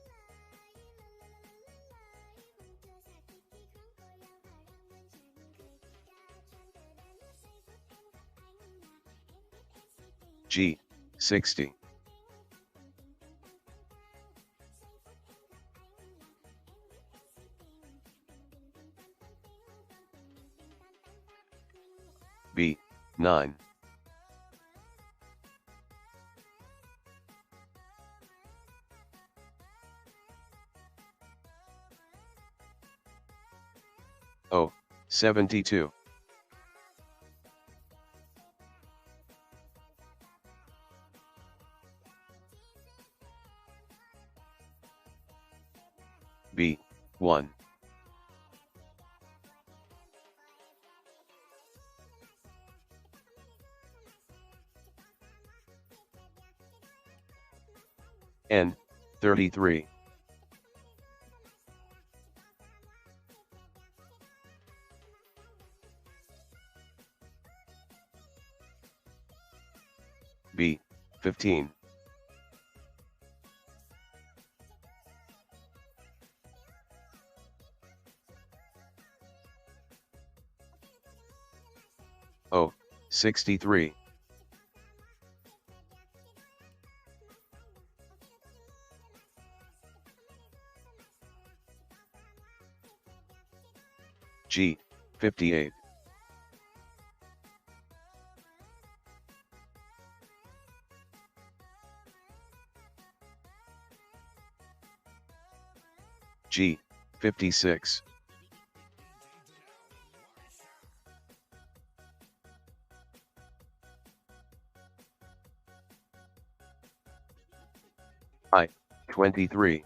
G, 60. B, 9. O, 72. B, 1. N, 33. B, 15. O, 63. G, 58. G, 56. I, 23.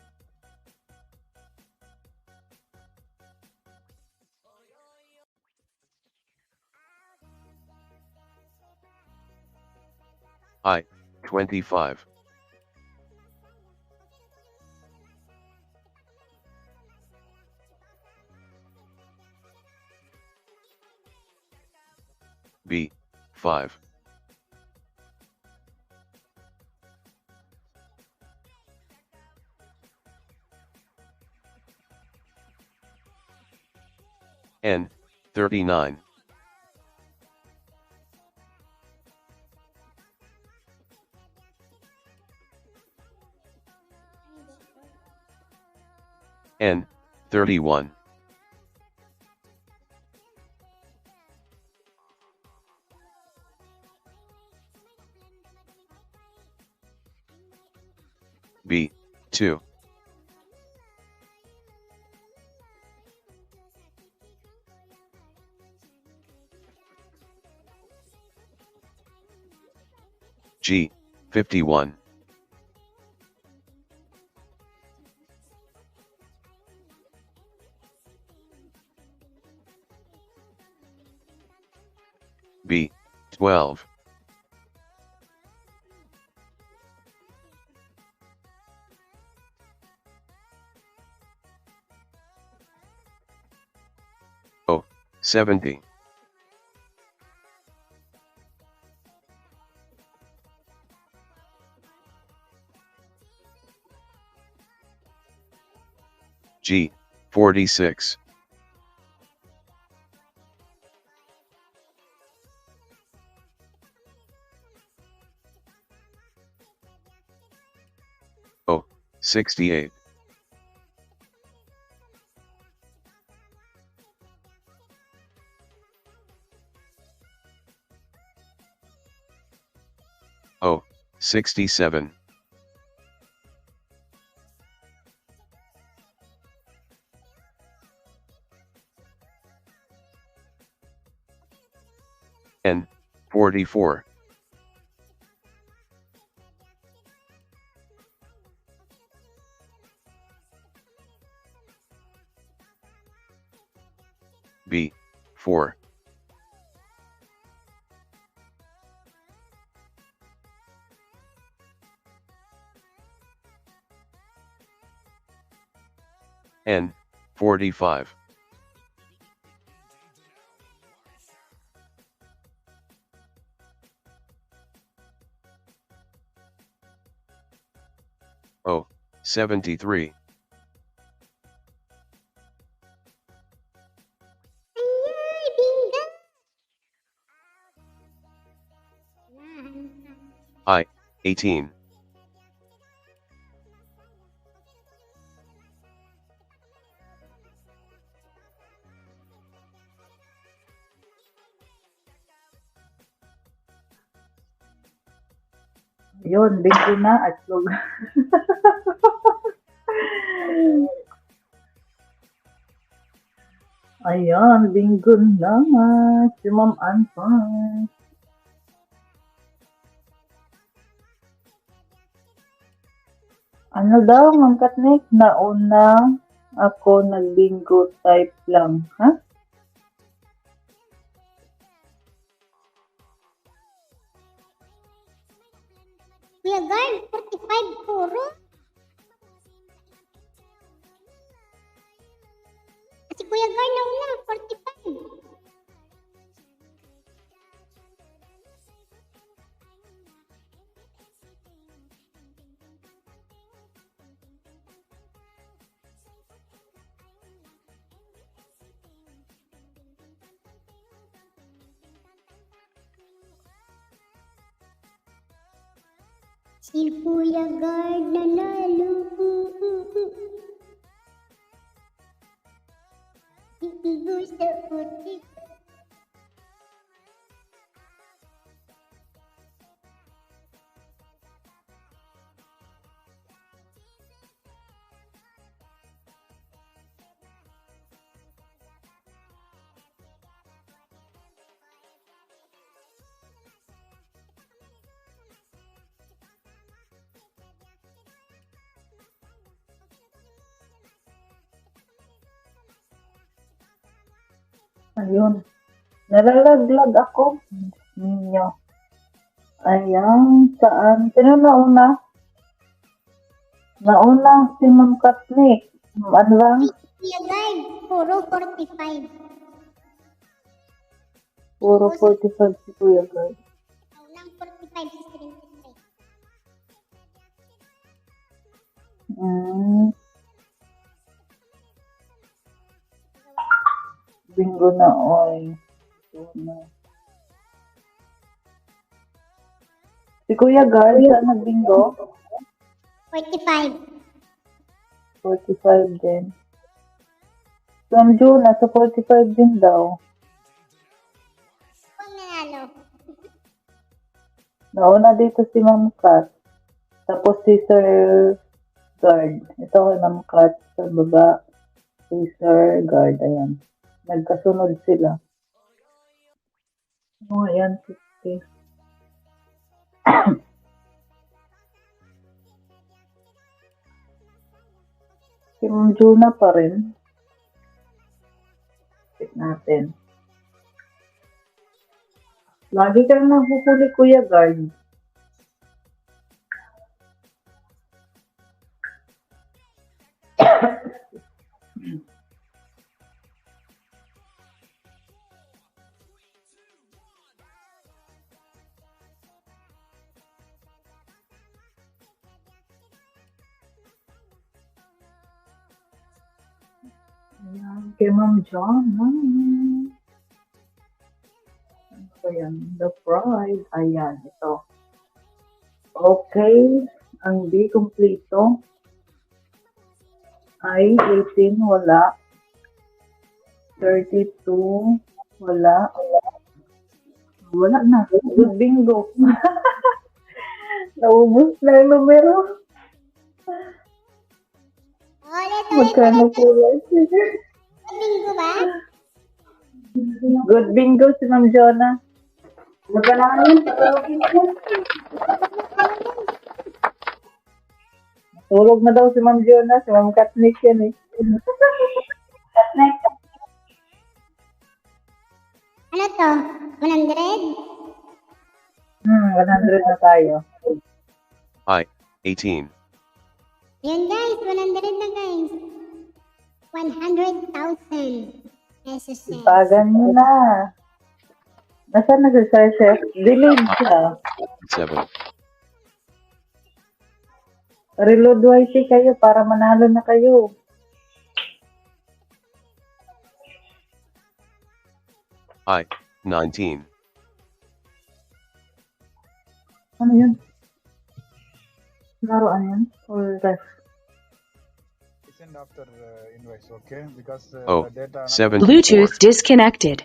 I, 25. B, 5. N, 39. N, 31. B, 2. G, 51. B, 12. O, 70. G, 46. O, 68. O, 67. N, 44. B, 4. N, 45. O, 73. Ay, bingo! I, 18. Yun, bingo na at log. Ayan, bingo na. Si Ma'am Anton. Ano daw, Ma'am Katnick? Nauna Ako nag-bingo type lang. Ha? Kuya Guard, 45 puro. Si Kuya Guard nauna, 45. Si Kuya Guard nanalo. Iigo sa puti. Ayun. Nalalaglag ako. Ninyo. Ayan. Saan? Sino nauna? Nauna si Ma'am Katnik. Ano lang? Kuya Guard, puro 45. Puro 45 si Kuya Guard. Unang 45 sa 73. Bingo na, oy. Ito na. Si Kuya Guard, saan nagbingo? 45. 45 din. From June, nasa 45 din daw. Kung nanalo. Nauna dito si Ma'am Kat. Tapos si Sir Guard. Ito kay Ma'am Kat sa baba. Si Sir Guard, ayan. Nagkasunod sila. Oh, ayan, 50. Si Ma'am Juna pa rin. Check natin. Lagi ka na nahuhuli, Kuya Guard. Ayan, kay Ma'am John. Ayan, the prize. Ayan, ito. Okay, ang D kompleto ay 18, wala. 32, wala. Wala na. Good bingo. Naubos na yung numero. Ulit. Magkano po yan? Bingo ba? Good bingo si Ma'am Jonah. Magkano yun? Tulog na daw si Ma'am Jonah. Si Ma'am Katnick yan eh. Katnick. Ano to? 100? 100 na tayo. I, 18. Yun guys, 100 na guys. 100,000 pesos na. Ipagan nyo na. Nasaan na si Sir Chef? Delayed siya. 7. Reload YT kayo para manalo na kayo. I, 19. Ano yun? Laruan yun? Or ref? Send after invoice, okay? Because Oh, the data. 74. Bluetooth disconnected.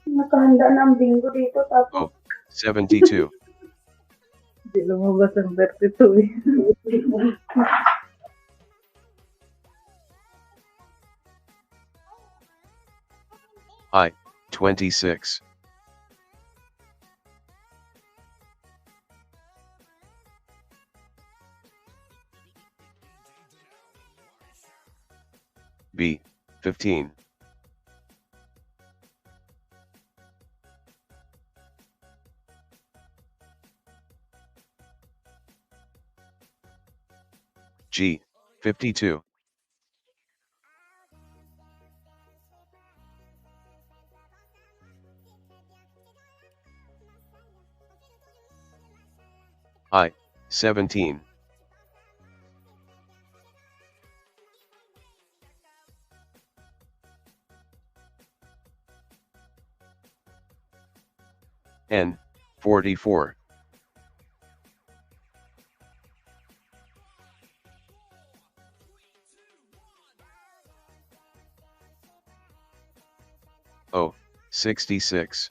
Nakahanda na ang bingo dito tapos Oh, 72. hindi lumabas ang 32 eh. I, 26. B, 15. G, 52. I, 17. N, 44. O, 66.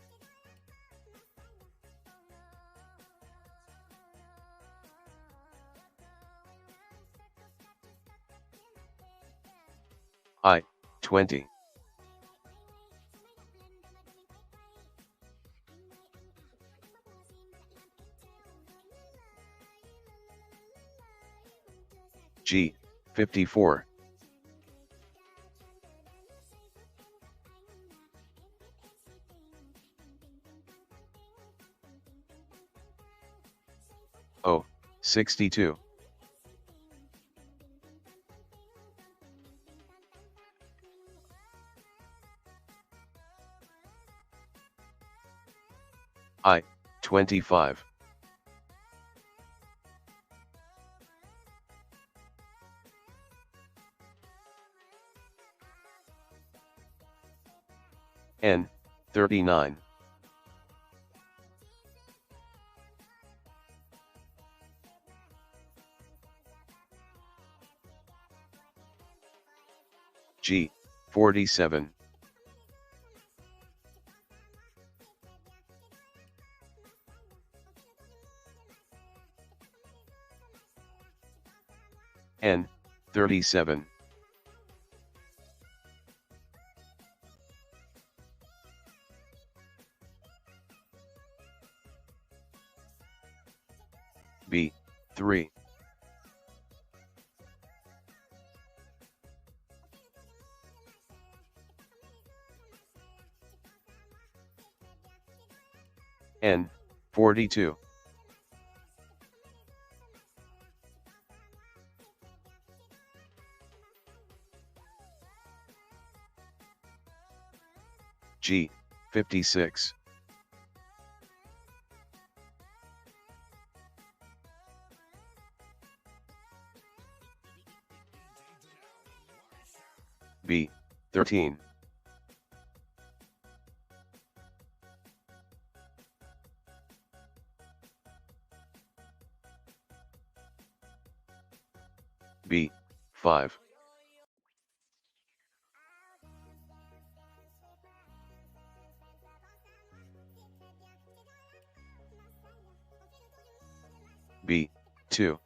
I, 20. G, 54. O, 62. I, 25. N, 39. G, 47. N, 37. B, 3. N, 42. G, 56. B, 13. B, 5. B, 2.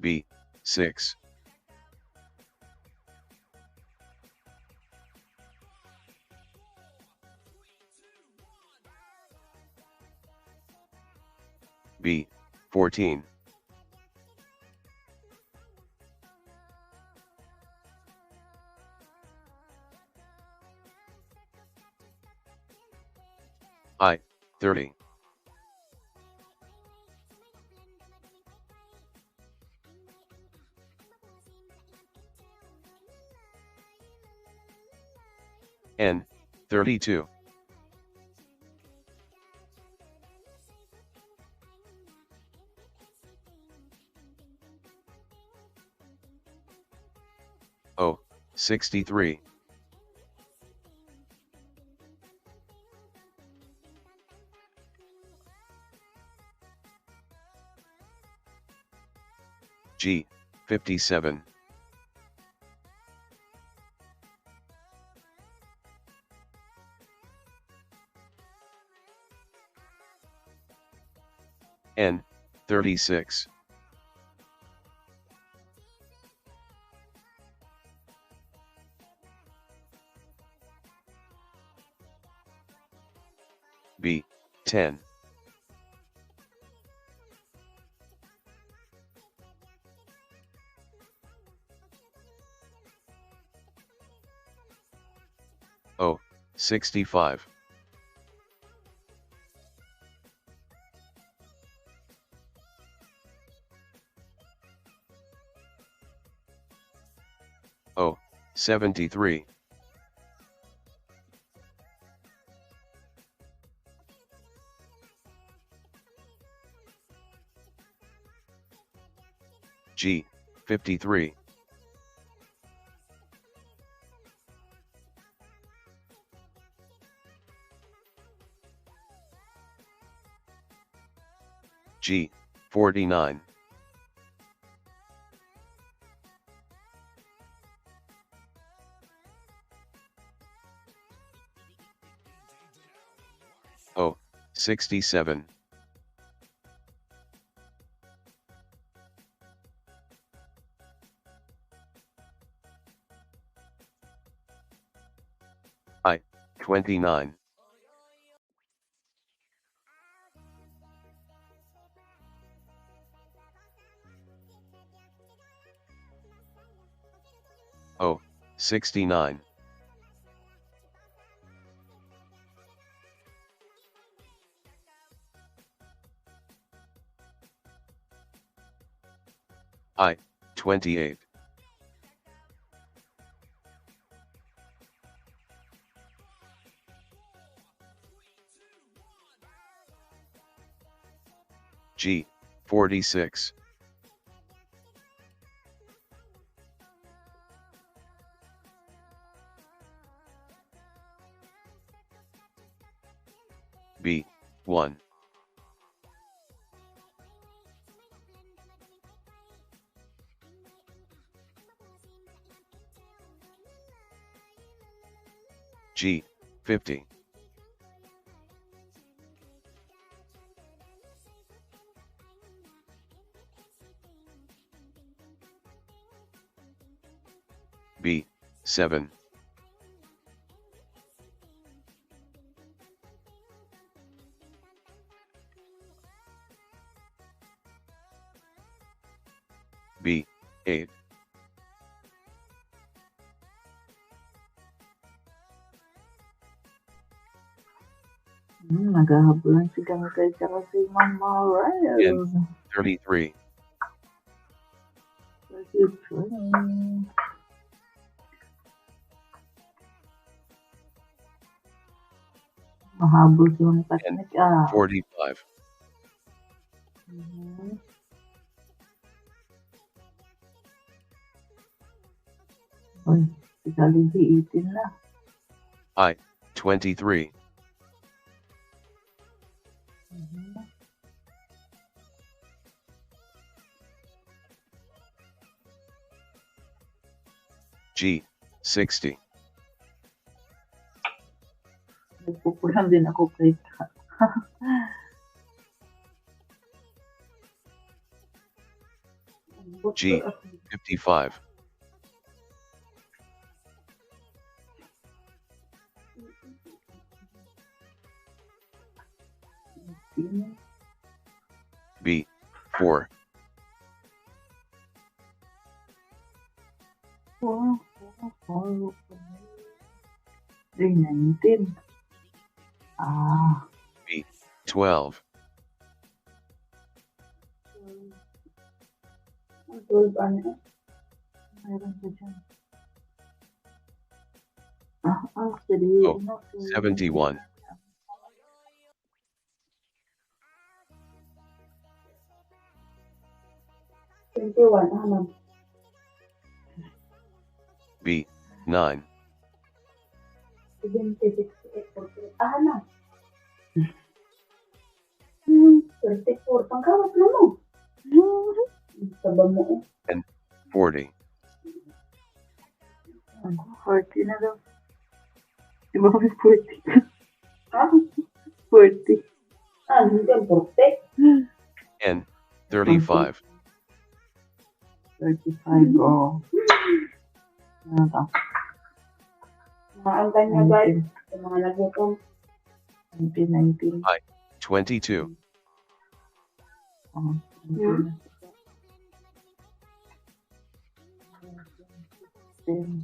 B, 6. B, 14. I, 30. N, 32. O, 63. G, 57. N, 36. 10. Oh, 65. Oh, 73. G, 53. G, 49. Oh, 67. I, 29. Oh, 69. I, 28. G, 46. B, 1. G, 50. B, 7. B, 8. Naghahabulan si Gangkay tsaka si Mama Ryan. N, 33. Mahabol si Mama Katnik. 45. Uy, si Kaligi 18 na. I, 23. G, 60. Nagpupulang din ako kay G, 55. B, 4. Ay, 19. B, 12. 12 ano? Mayroon pa dyan. Actually, Oh, 71. Ano? B, 9. 76, 48. Ano? 34. Pangkawat na mo. Saba mo eh. And 40. 40 na daw. Di ba kami 40? Ha? 40. Hindi ang porte. N, 35. 35, oh. Ano to? Mga antay niya guys. Sa mga nagutom. 19. I, 22. Oh, Hmm? 10,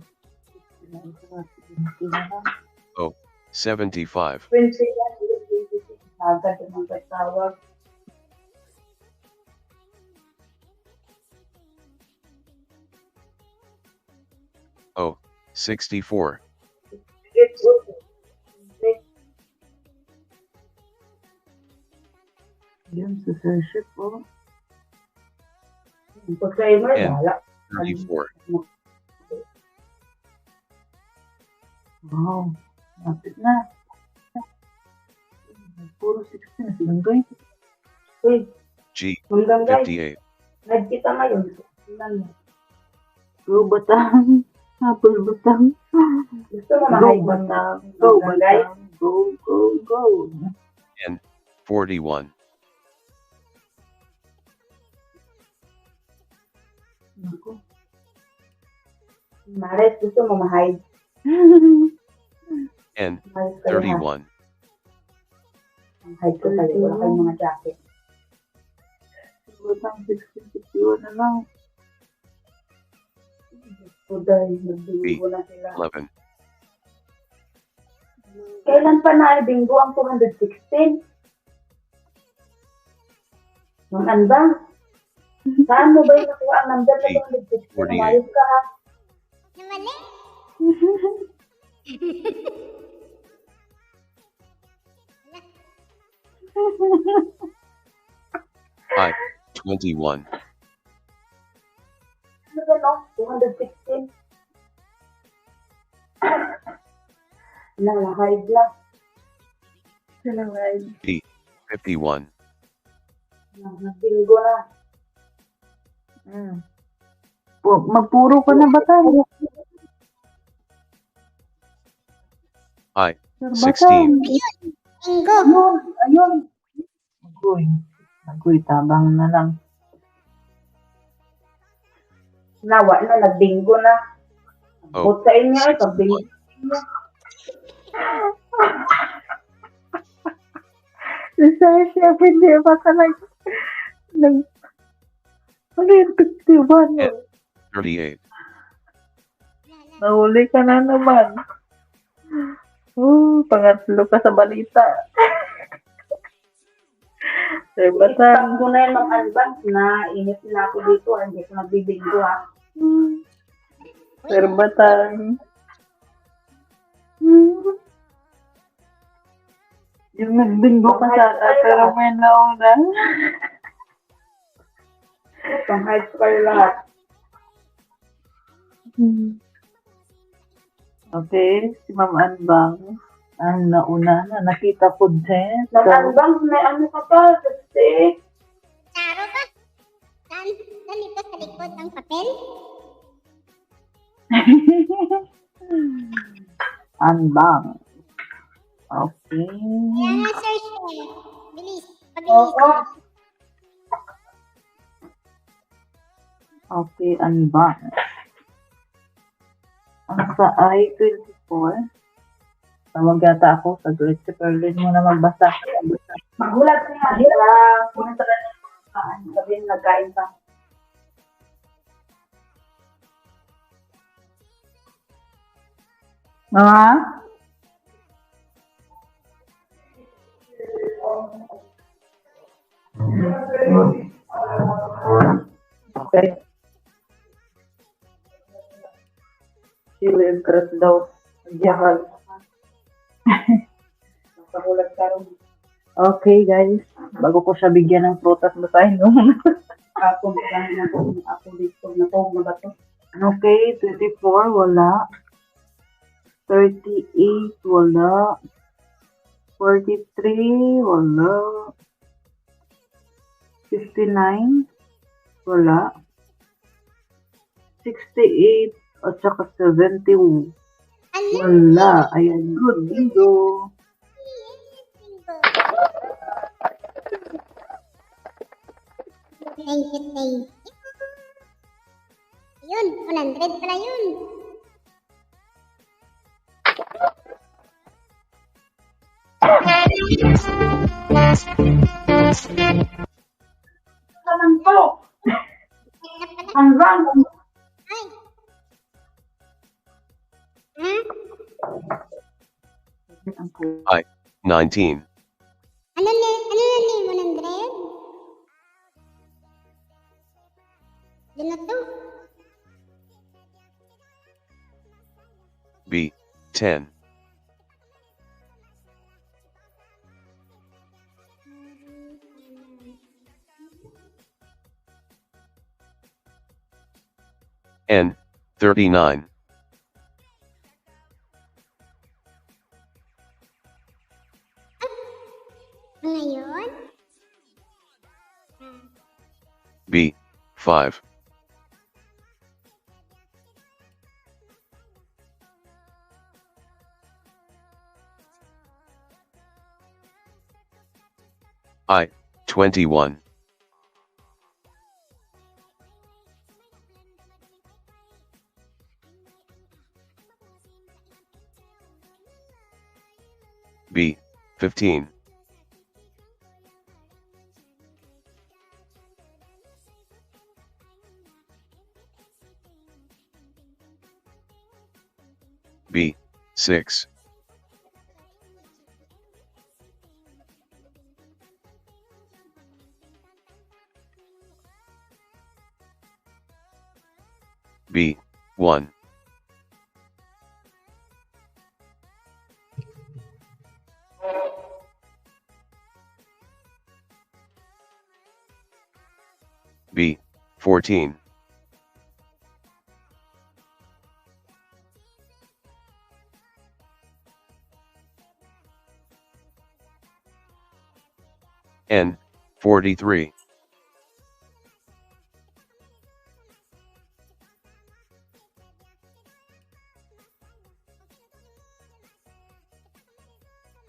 75. 21, 26. Agad yung mga tawag. Oh, 64. It's okay. Yun, sa Sir Ship, oh. Pag kayo mo, And wala. 34. Wow, lapit na. Puro 16 na silang guys. Uy, G. hanggang guys, 58. nagkita ngayon. Tingnan mo. Go, Batang. Habol, Batang. Gusto mo Go, ma-high Batang. Go, Hanggang, guys. Batang. Go, go, go. And 41. Naku. Maris, gusto mo ma-hide. And Maris kayo ha. 31. Hide ko kayo. Wala kayong mga jacket. Batang 16, 51 na lang. So dahil nagbingo na sila. 11. Kailan pa na-bingo ang 216? Nung anda? Saan mo ba yung nakuha ang number na 216? 48. Umayos ka ha? Namali. I. 21. Ano ba no? 216? Nalahide lang. Sinangay. B. 51. Nagbingo na. Magpuro ka na, Batang. I. Sir 16. Bingo. Ayun, ayun. Agoy. Agoy, tabang na lang. Nawa na, nagbingo na. Oh, Bot sa inyo ay pagbingo. Sa chef, hindi ba ka ano yung 51? And 38. Nahuli ka na naman. Pangatlo ka sa balita. Sir Batang. Isang ko na yun mag-advance na init na ako dito. Hindi ko nagbibingo ha. Sir Batang. Yung nagbingo ka sa pero may nauna. Pang-hide kayo lahat. Okay, si Ma'am Anbang ang nauna na nakita po din. Nag-advance, may ano ka pa? Kasi, Charo ka. Saan ito sa likod ng papel? Anbang. Okay. Kaya nga, Sir Chef. Bilis. Pabilis. oo. Okay, Anbang. Ang sa I-24, tawag yata ako sa grade si Perlin mo na magbasa. Magulat siya. Kung sa kanila, sabihin nagkain pa. Mga? Okay. Sila yung crush daw. Jahal. Magulat ka rin. Okay, guys. Bago ko siya bigyan ng prutas, basahin mo. Ako, lang na ako dito. Natawag na ba to? Okay, 24, wala. 38, wala. 43, wala. 59, wala. 68, at saka 70, wala. Ayan, good. Bingo. Bingo. Thank you. Yun, 100 pala yun. Kanan ko. Kaya pala. Hanggang. Ay. Ha? I. 19. Ano na name mo, 100? Yun na to. B. 10. N. 39. Ngayon? B. 5. I. 21. B. 15. B. 6. B. 1. B. 14. N. 43.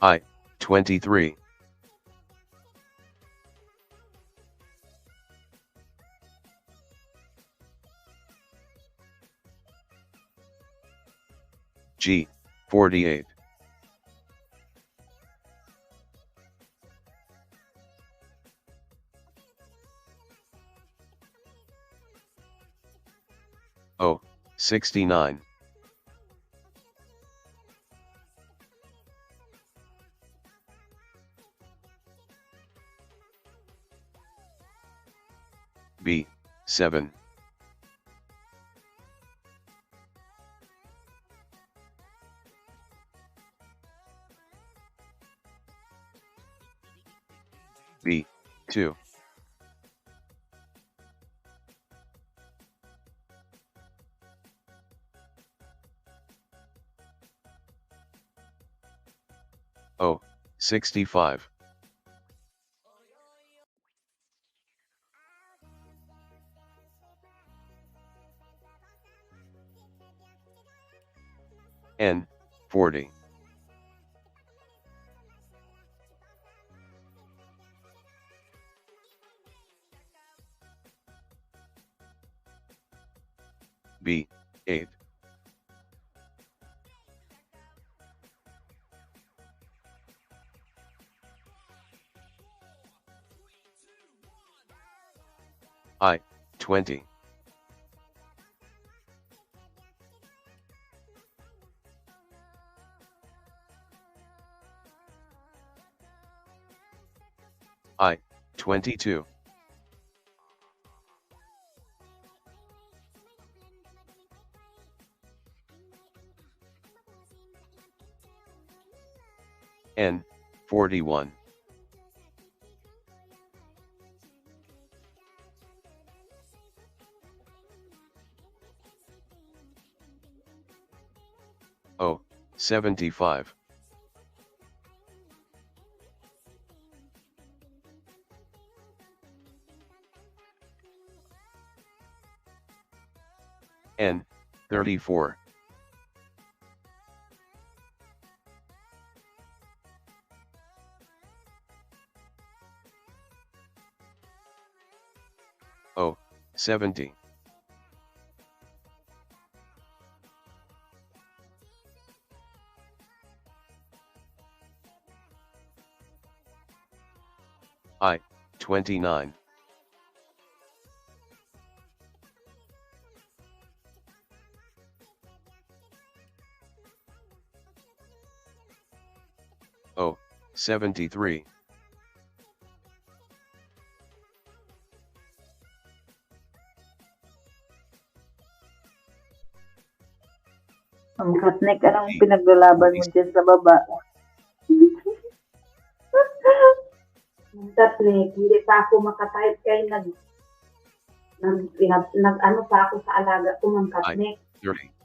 I. 23. G. 48. O. 69. B. 7. B. 2. O. 65. N. 40. B. 8. I. 20. I. 22. N. 41. O. 75. N. 34. O. 70. I, 29. O, 73. Ang Katnik, anong pinaglalaban mo dyan sa baba? Ang Katnik, hindi pa ako makatype kay ano pa ako sa alaga ko ng Katnik. 30.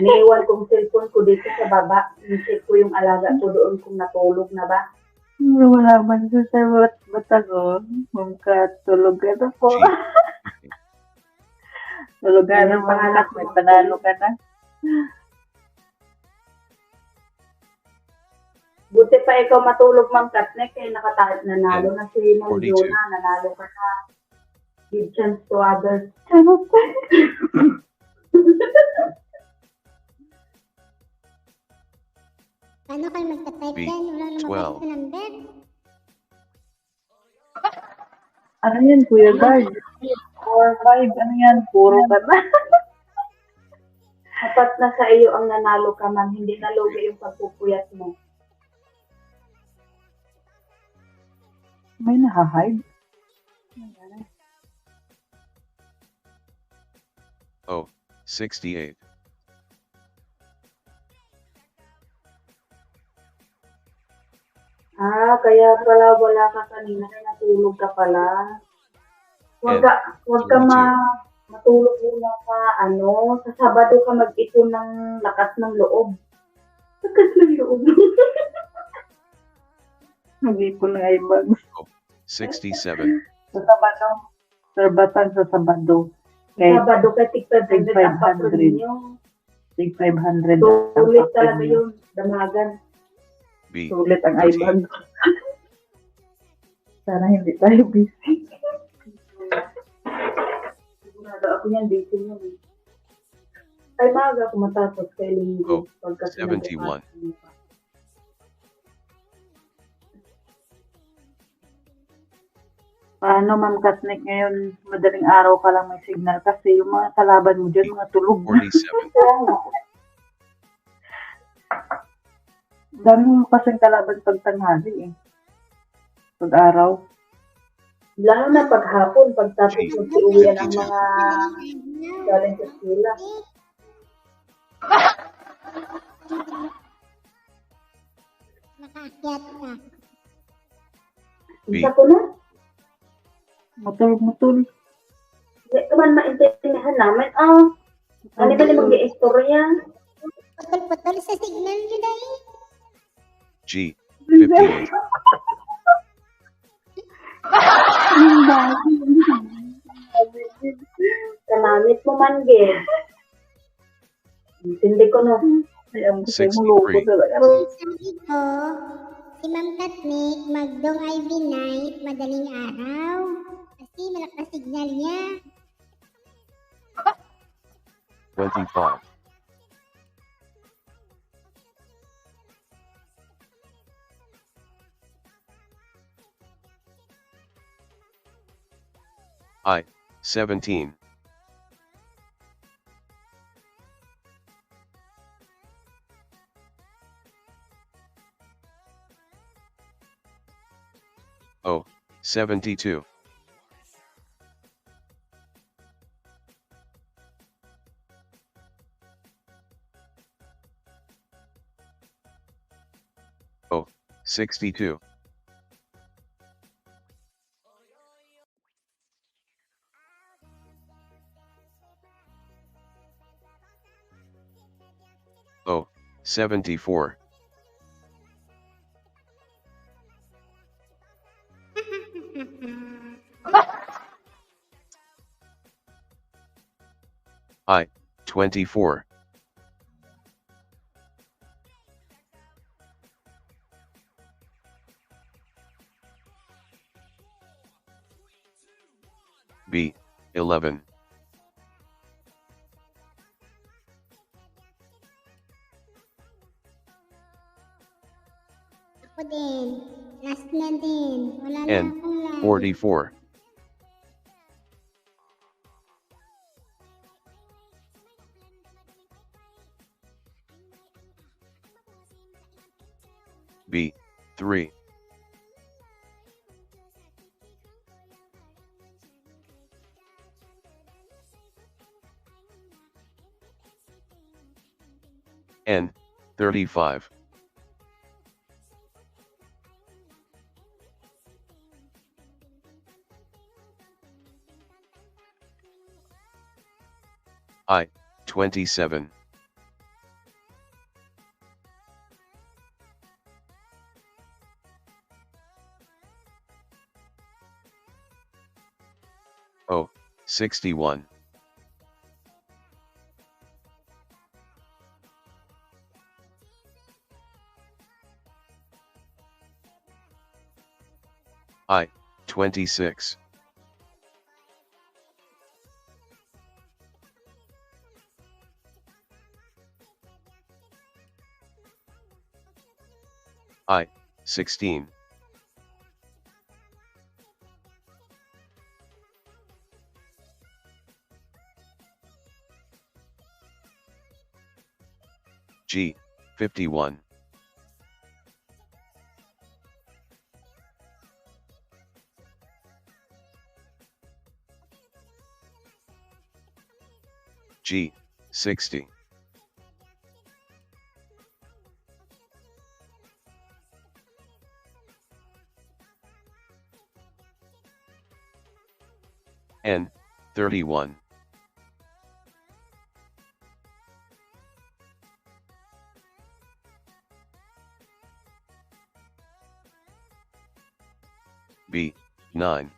Naiwan kong cellphone ko dito sa baba. Nisip ko yung alaga ko doon kung natulog na ba. Wala man sa sabot bata ko. Ma'am Kat, tulog ka na po. G, 50. Tulog ka na, Ma'am Kat, may panalo ka na. Buti pa ikaw matulog, Ma'am Katnek, kaya nanalo na si Ma'am 42. Jonah, nanalo ka na. Give chance to others. Paano kayo magta-type B, dyan? Wala naman 12. kayo sa number. Ano yan, Kuya Guard? 4-5, ano yan? Puro ka na. Dapat na sa iyo ang nanalo ka, Ma'am. Hindi nalugi yung pagpupuyat mo. May nahahide. O, 68. Kaya pala wala ka kanina, kaya natulog ka pala. Huwag ka matulog muna ka, sa Sabado ka mag-ipon ng lakas ng loob. Lakas ng loob. Hindi ko na ibang. 67. Sa Sabado. Sarbatan sa Sabado. Sabado ka, tig-500 ang papro 500. ninyo. Tig 500. Sulit talaga yun, damagan. B, Sulit ang 13. ibang. Sana hindi tayo busy. Sigurado ako yan, busy nyo. Ay, maaga ako matapos kay Linggo. Oh, 71. Paano, Ma'am Katnik, ngayon madaling araw ka lang may signal kasi yung mga kalaban mo dyan, mga tulog. 47. Dami mo kasing kalaban pag tanghali eh. Pag araw. Lalo na paghapon, pagtapos mag-iuwian ang mga galing sa eskwela. Nakaakyat ka. B, Isa ko na. Mutol. Hindi ko man maintindihan namin. Ano ba naman yung istorya? Putol-putol sa signal nyo dahil. G, 58. Kanamit mo man, Gil. Intindi ko na. Ay, ang gusto 63. mo loko talaga. Sabi ko, si Ma'am Katnik, mag-DongIvy night, madaling araw. Kasi malakas signal niya. 25. I, 17. O, 72. O, 62. O, 74. I, 24. B, 11. Ako din. Last na din. Wala na N, akong live. 44. B, 3. N, 35. I, 27. O, 61. I, 26. I, 16. G, 51. G, 60. N, 31. B, 9.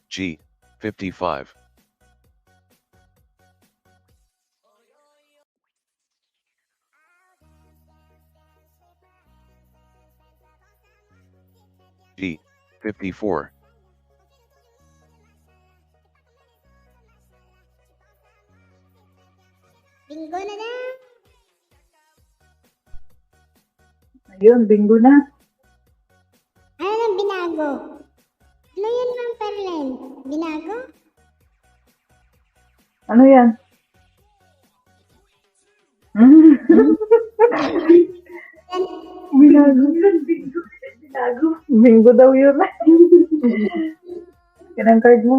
G, 55. G, 54. Bingo na na. Ayun, bingo na. Ano nang binago? Ano yun, Ma'am Perlen? Binago? Ano yan? Hmm? Yan. Binago yun, bingo. Binago. Bingo daw yun. Yan ang card mo.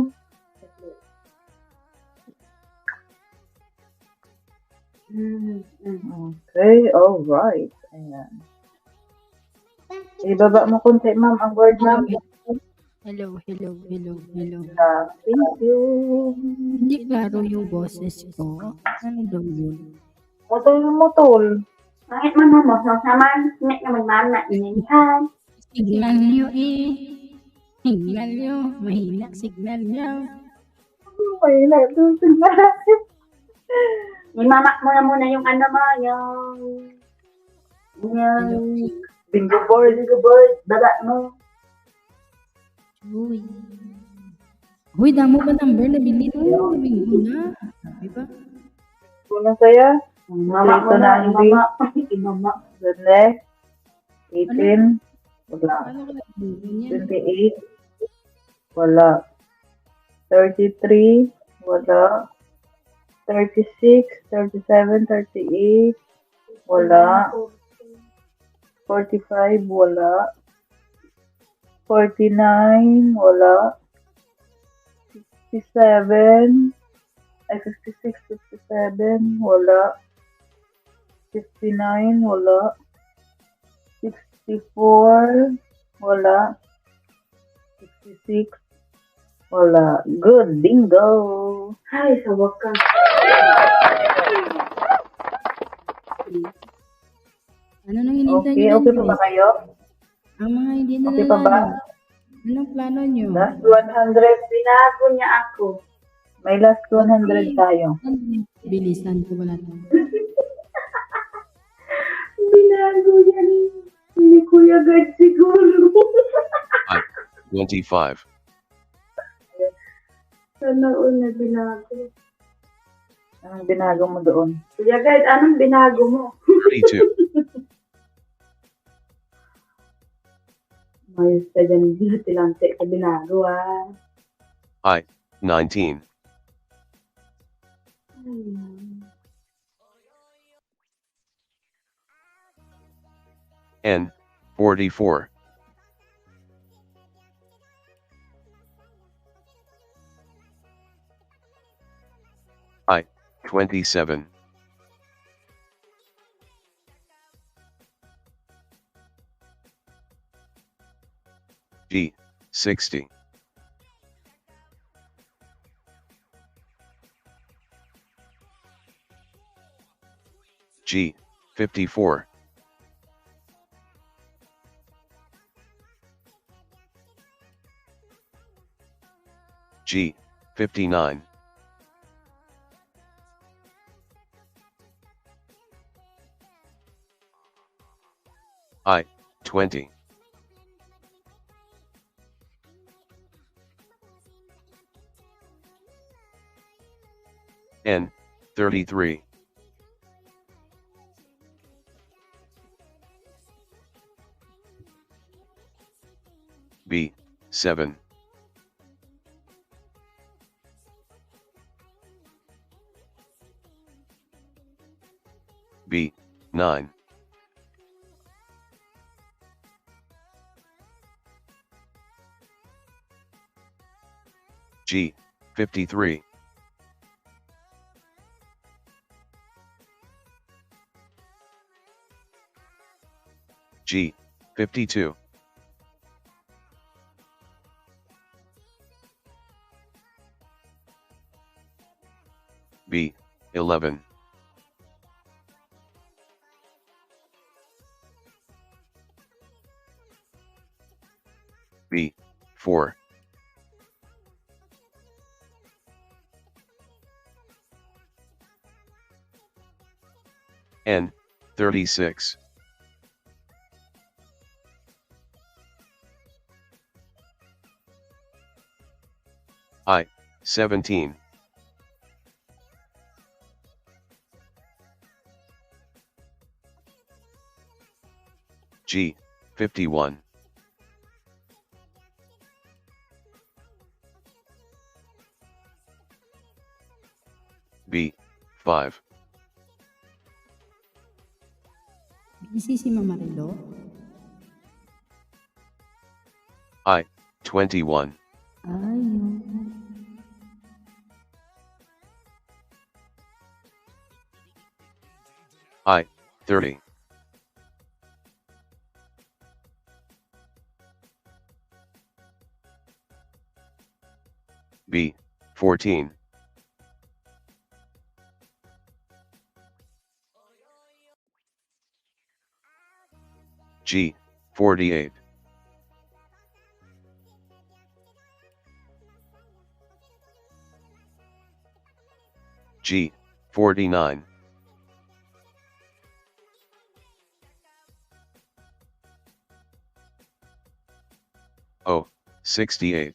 Okay, alright. Ayan. Bakit? Ibaba mo konti, ma'am, ang word, ma'am. Hello. Thank you. Hindi klaro yung boses ko. Ano daw yun? Mutol. Bakit man mo naman? Hindi naman mama, inihan. Signal nyo eh. Signal nyo. Mahina signal nyo. Okay na, ito sila. Imamak mo na muna yung ano mo, yung Bingo board. daga mo. Uy, damo ba number na binili mo? Bingo na. Diba? Una saya. Imamak mo Ito na, na, hindi. imamak. The next. 18. Wala. Ano ka nag-bingo niya? 28. Wala. 33. Wala. 36, 37, 38. Wala. 45. Wala. 49. Wala. 57. 56, 57. Wala. 59. Wala. 64. Wala. 66. Wala. Good. Bingo. Ay, sa wakas. Ano nang hinintay Okay, nyo okay dyan, pa ba guys? kayo? Ang mga hindi na Okay pa ba? Anong plano nyo? Last 100. Binago niya ako. May last 100 tayo. Bilisan ko wala to. Binago yan. Hindi Kuya Gad siguro. I, 25. Sa Sana all na binago. Anong binago mo doon? Kuya guys, anong binago mo? 32, Mayos ka dyan, tilante ka binago ah. I, 19, N, 44, I, 27, G, 60, G, 54, G, 59, I, 20, N, 33, B, 7, B, 9, G, 53, G, 52, B, 11, B, 4, N, 36, I, 17, G, 51, B, 5, Busy si Mama Relo? I, 21, Ayun. I, 30, B, 14, G, 48, G, 49, O, 68,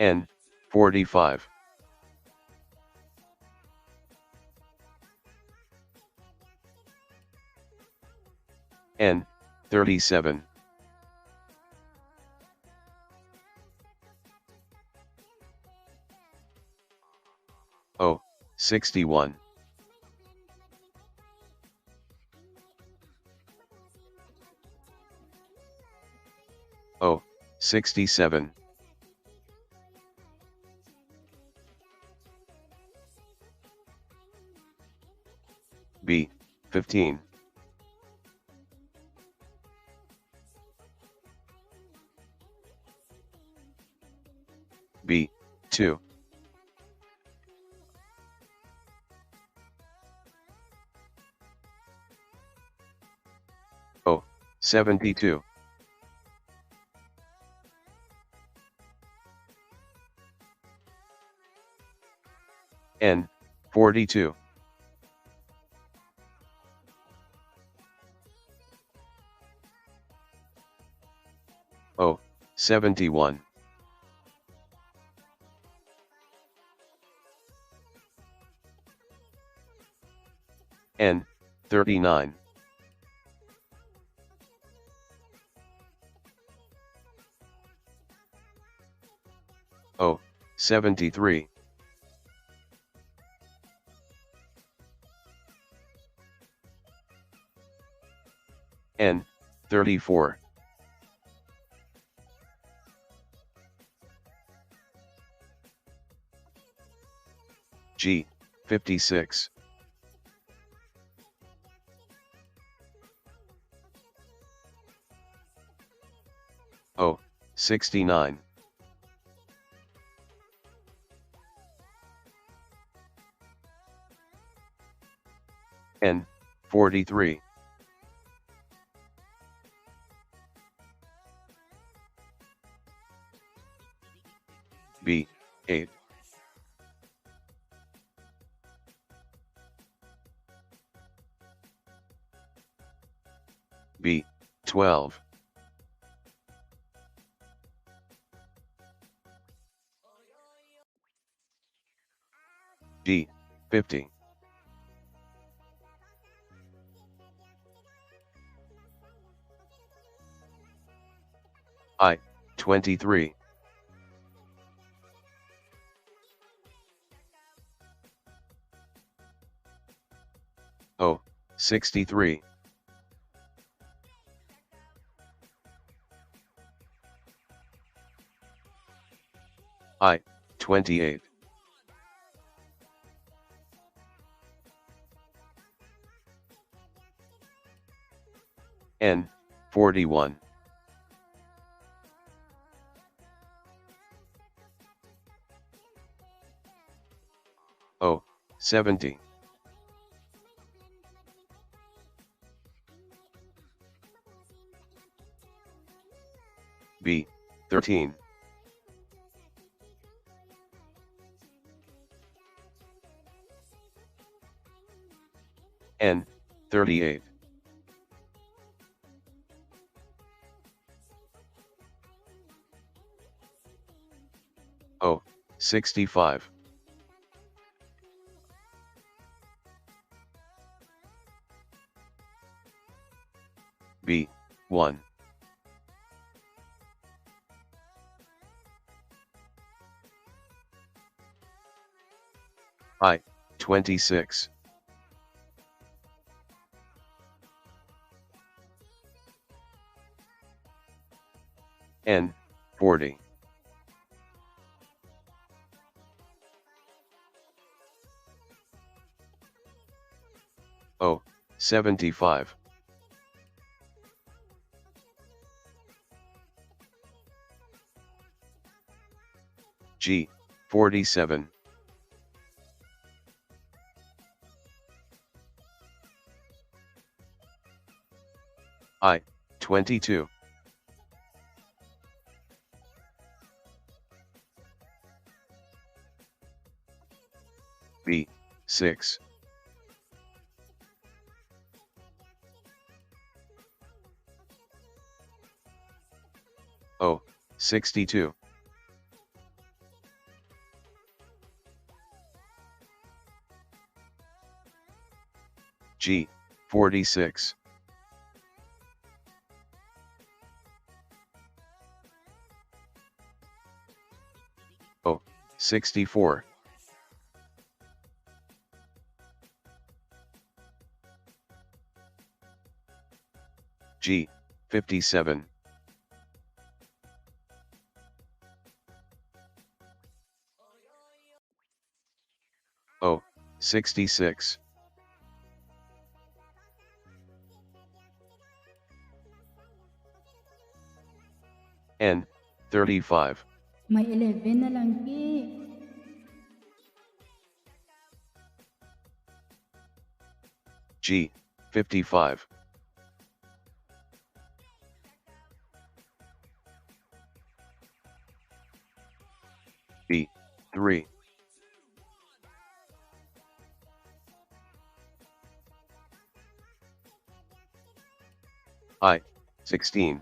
N, 45, N, 37, O, 61, O, 67, B, 15, B, 2, O, 72, N, 42, 71. N, 39. O, 73. N, 34. G, 56. O, 69. N, 43. B, 8. B, 12. D, 50. I, 23. O, 63. I, 28. N, 41. O, 70. B, 13. N, 38. O, 65. B, 1. I, 26. N, 40. O, 75. G, 47. I, 22. B, 6. O, 62. G, 46. O, 64. G, 57. O, 66. N, 35. May 11 na lang, Ki. G, 55. B, 3. I, 16.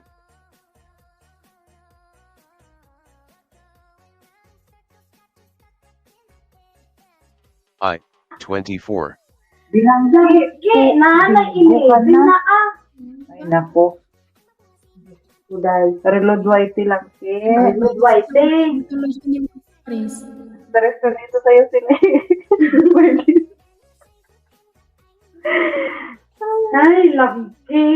I, 24. Bilangga. Nanay, Bingo ka ilibin na. na ah. Ay, nako. Uday. Relo Dwight lang, ke. Good white day. Tuloy siya ni Chris. Diretso dito sa'yo sila. Ay, laki.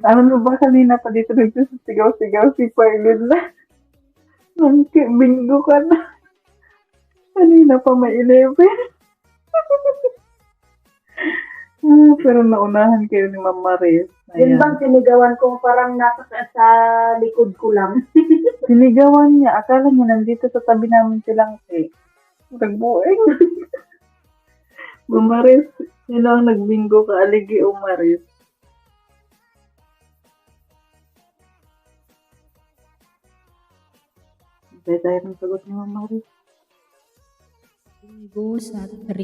Ano ba kanina pa dito nagsigaw-sigaw si Parlin na? Bingo ka na. Kanina pa may 11. Pero naunahan kayo ni Ma'am Maris. Yun bang sinigawan ko parang nasa sa likod ko lang. Sinigawan niya. Akala niya nandito sa tabi namin silang nagbueng. Bumaris. Yun ang nagbingo ka. Aligi umaris. Kaya tayo ng sagot ni Ma'am Maris. Bingo sa 3.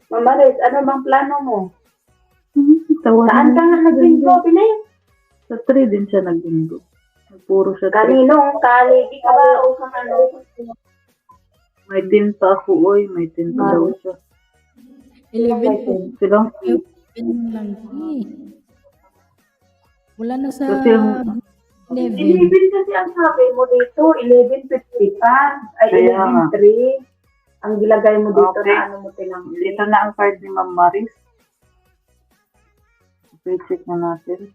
Mama Riz, ano bang plano mo? Tawa Saan ka nga nagbingo, Pinay? Sa 3 din siya nagbingo. Puro siya 3. Kaninong kaligi ka ba o kang ano? May tinta ako, oy. May tinta daw siya. 11 po. Sila? 11 lang eh. Wala na sa Kasi ang 11. 11 kasi ang sabi mo dito, 11.50 pa. Ay, Kaya nga. 11.3. Ang gilagay mo dito Okay. na ano mo tinang. Dito na ang card ni Ma'am Maris. I-check na natin.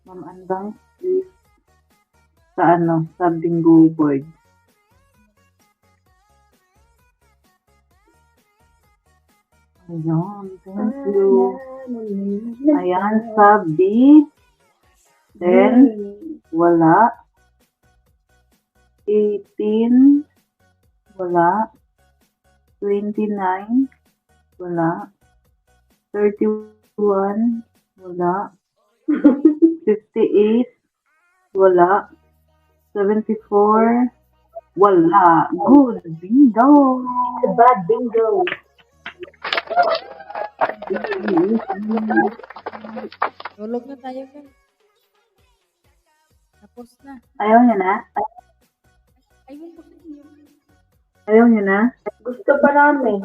Ma'am Andang, please. Sa ano? Sa bingo board. Ayan, thank you. Ayan, sa B. Then, wala. 18. Wala. 29. Wala. 31. Wala. 58. Wala. 74. Wala. Good. Bingo. Bad bingo. Tulog na tayo guys. Tapos na. Ayaw niya na? Ayun po sa inyo. Ayaw niya na? Gusto pa namin.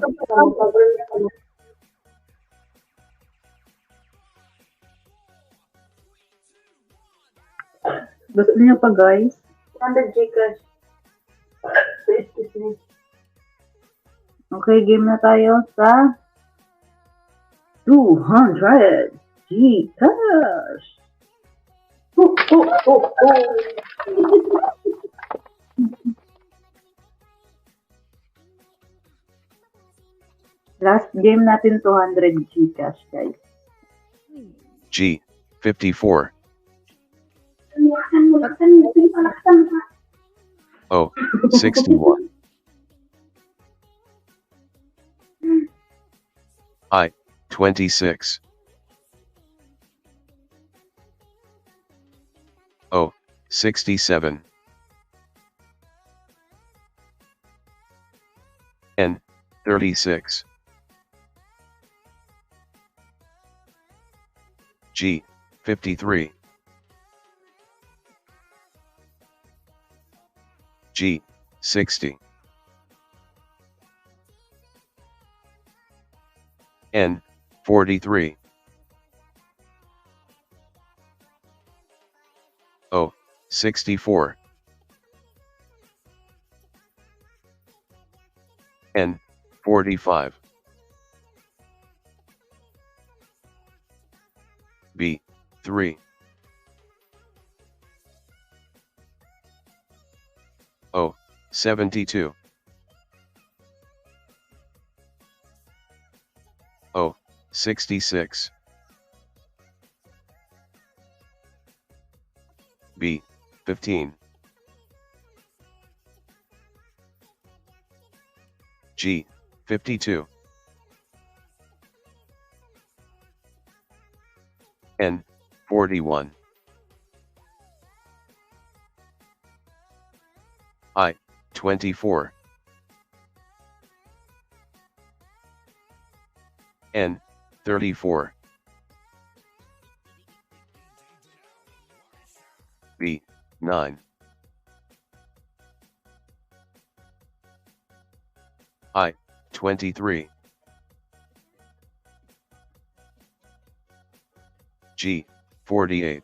Gusto niya pa, guys? 100 Gcash. Excuse me. Okay, game na tayo sa 200 Gcash. Last game natin 200 Gcash, guys. G, 54. O, 61. I, 26. O, 67. N, 36. G, 53. G, 60. N, 43. O, 64. N, 45. B, 3. O, 72. O, 66. B, 15. G, 52. N, 41. I, 24. N, 34. B, 9. I, 23. G, 48.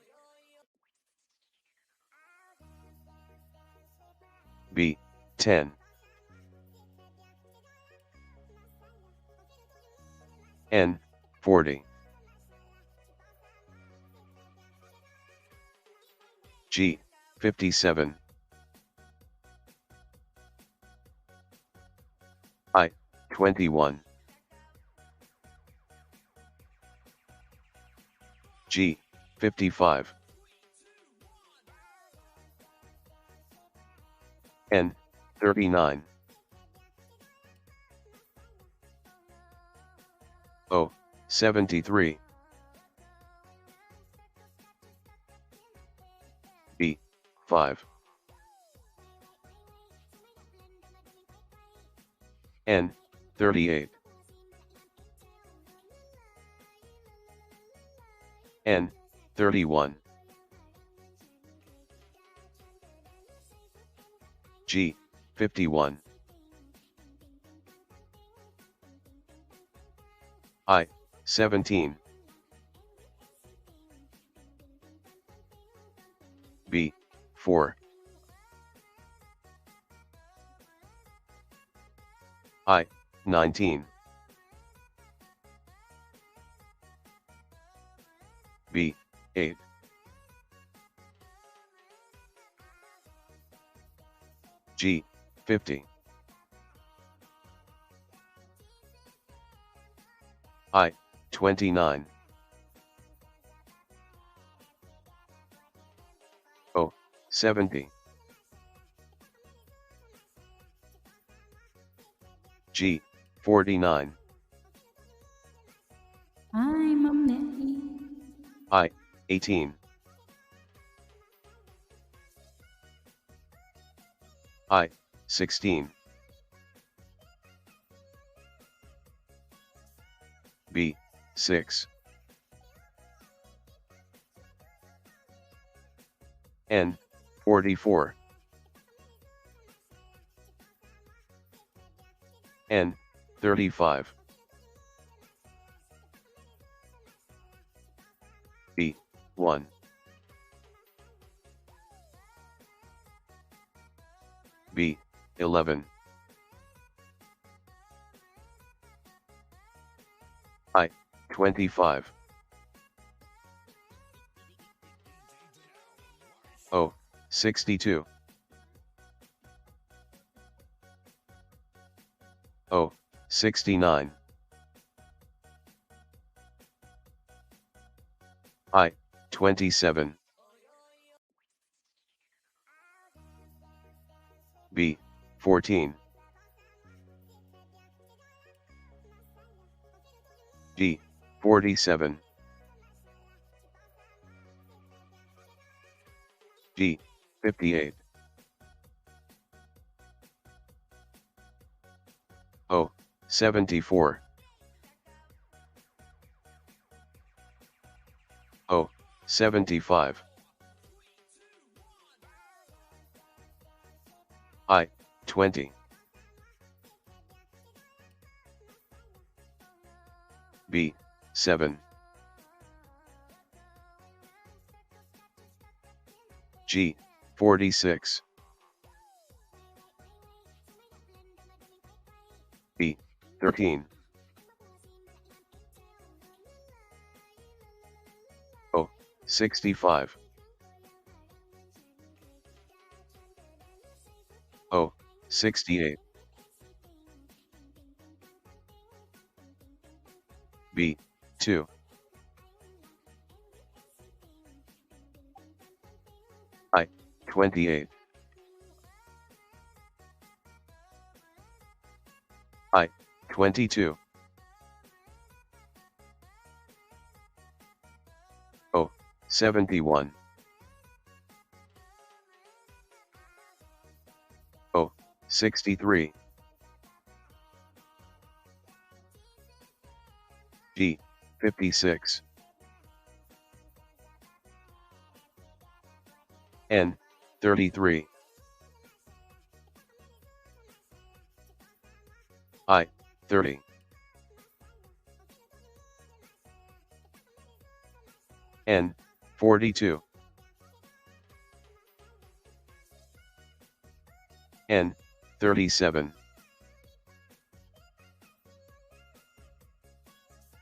B, 10. N, 40. G, 57. I, 21. G, 55. N, 39. O, 73. B, 5. N, 38. N, 31. G, 51. I, 17. B, 4. I, 19. B, 8. G, 50. I, 29. O, 70. G, 49. Hi, Ma'am Nelly. I, 18. I, 16. B, 6. N, 44. N, 35. B, 1. B, 11. I, 25. O, 62. O, 69. I, 27. B, 14. G, 47. G, 58. O, 74. O, 75. I, 20. B, 7. G, 46. B, 13. O, 65. O, 68. B, 2. I, 28. I, 22. O, 71. O, 63. G, 56. N, 33. I, 30. N, 42. N, 37.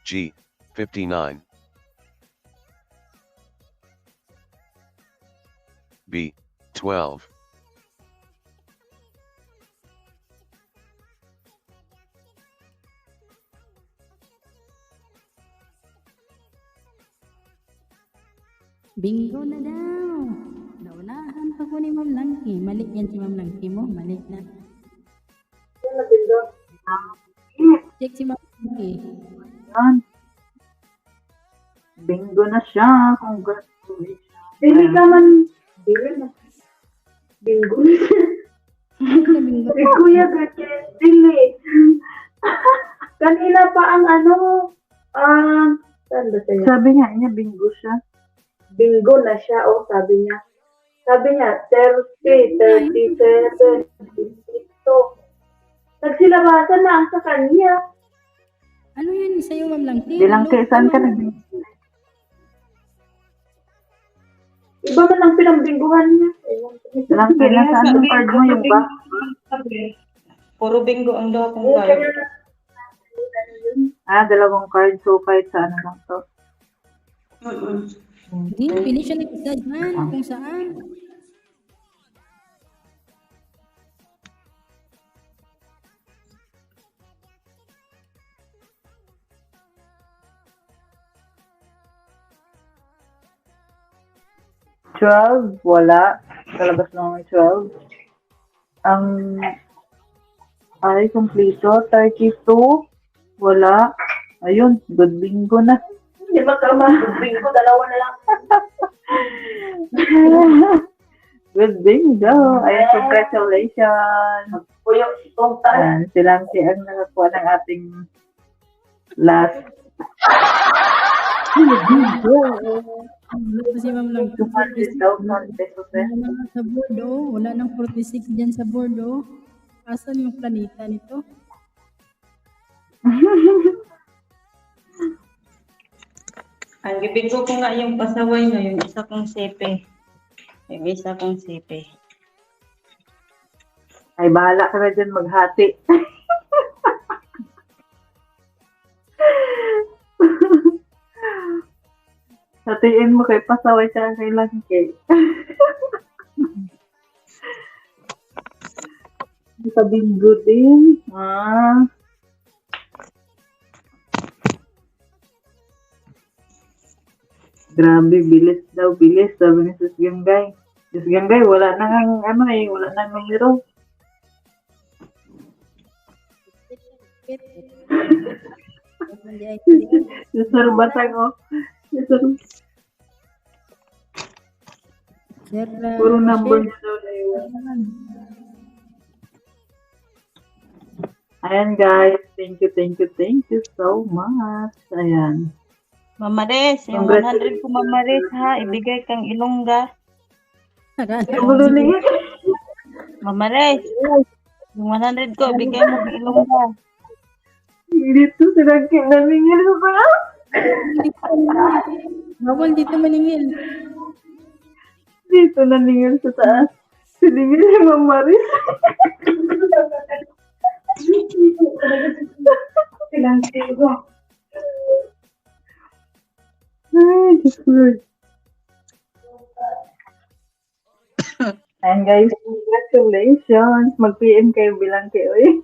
G, 59. B, 12. Bingo na daw. Naunahan pa ko ni Ma'am Langki. Mali yan si Ma'am Langki mo. Mali na. Check si Ma'am Langki. Yan. Bingo na siya. Congratulations. Dili ka man. Dili na. Bingo na siya. Bingo. Si Kuya Gretchen, dili. Kanina pa ang ano, saan ba siya? Sabi niya, bingo siya. Bingo na siya, sabi niya. Sabi niya, 30, 37, 52. Nagsilabasan na ang sa kanya. Ano yan sa'yo, Ma'am Langki? Bilang kay saan ka nagbingo? Iba man ang pinambingguhan niya. Bilang kay saan yung card mo yung ba? Puro bingo ang daw kong card. Dalawang card. So, kahit saan lang to. Hindi, pili siya nag-isa dyan. Kung saan. Wala. Talabas lang may 12. Ang ay, kompleto. 32. Wala. Ayun, good bingo na. Hindi magkama. Bingo, dalawa na lang. Good bingo. Ayan, congratulations. Kuya, itong taas. Silang si ang nakakuha ng ating last. Ano pa si Ma'am Langki? 200,000 pesos eh. Wala na sa board, oh. Wala nang 46 dyan sa board, oh. Asan yung planeta nito? Ang gibingo ko nga yung pasaway no, yung isa kong sepe. Yung isa kong sepe. Ay, bahala ka na dyan maghati. Hatiin mo kay pasaway siya kay Langki. Sa bingo din. Grabe, bilis daw, bilis. Sabi ni Sis Ganggay. Sis Ganggay, wala nang wala nang numero. Sir Batang, Sir, puro number niya daw na yun. Ayan guys, thank you so much. Ayan. Mama Res, yung 100 ko Mama Res ha, ibigay kang ilongga. Mama Res, yung 100 ko, ibigay mo kang ilongga. Dito sila kinamingil ko ba? Bawal dito maningil. Dito naningil sa taas. Siningil si Mama Res. Silang sigo. Ay, Lord. Ayan guys, congratulations. Mag-PM kayo bilang kayo eh.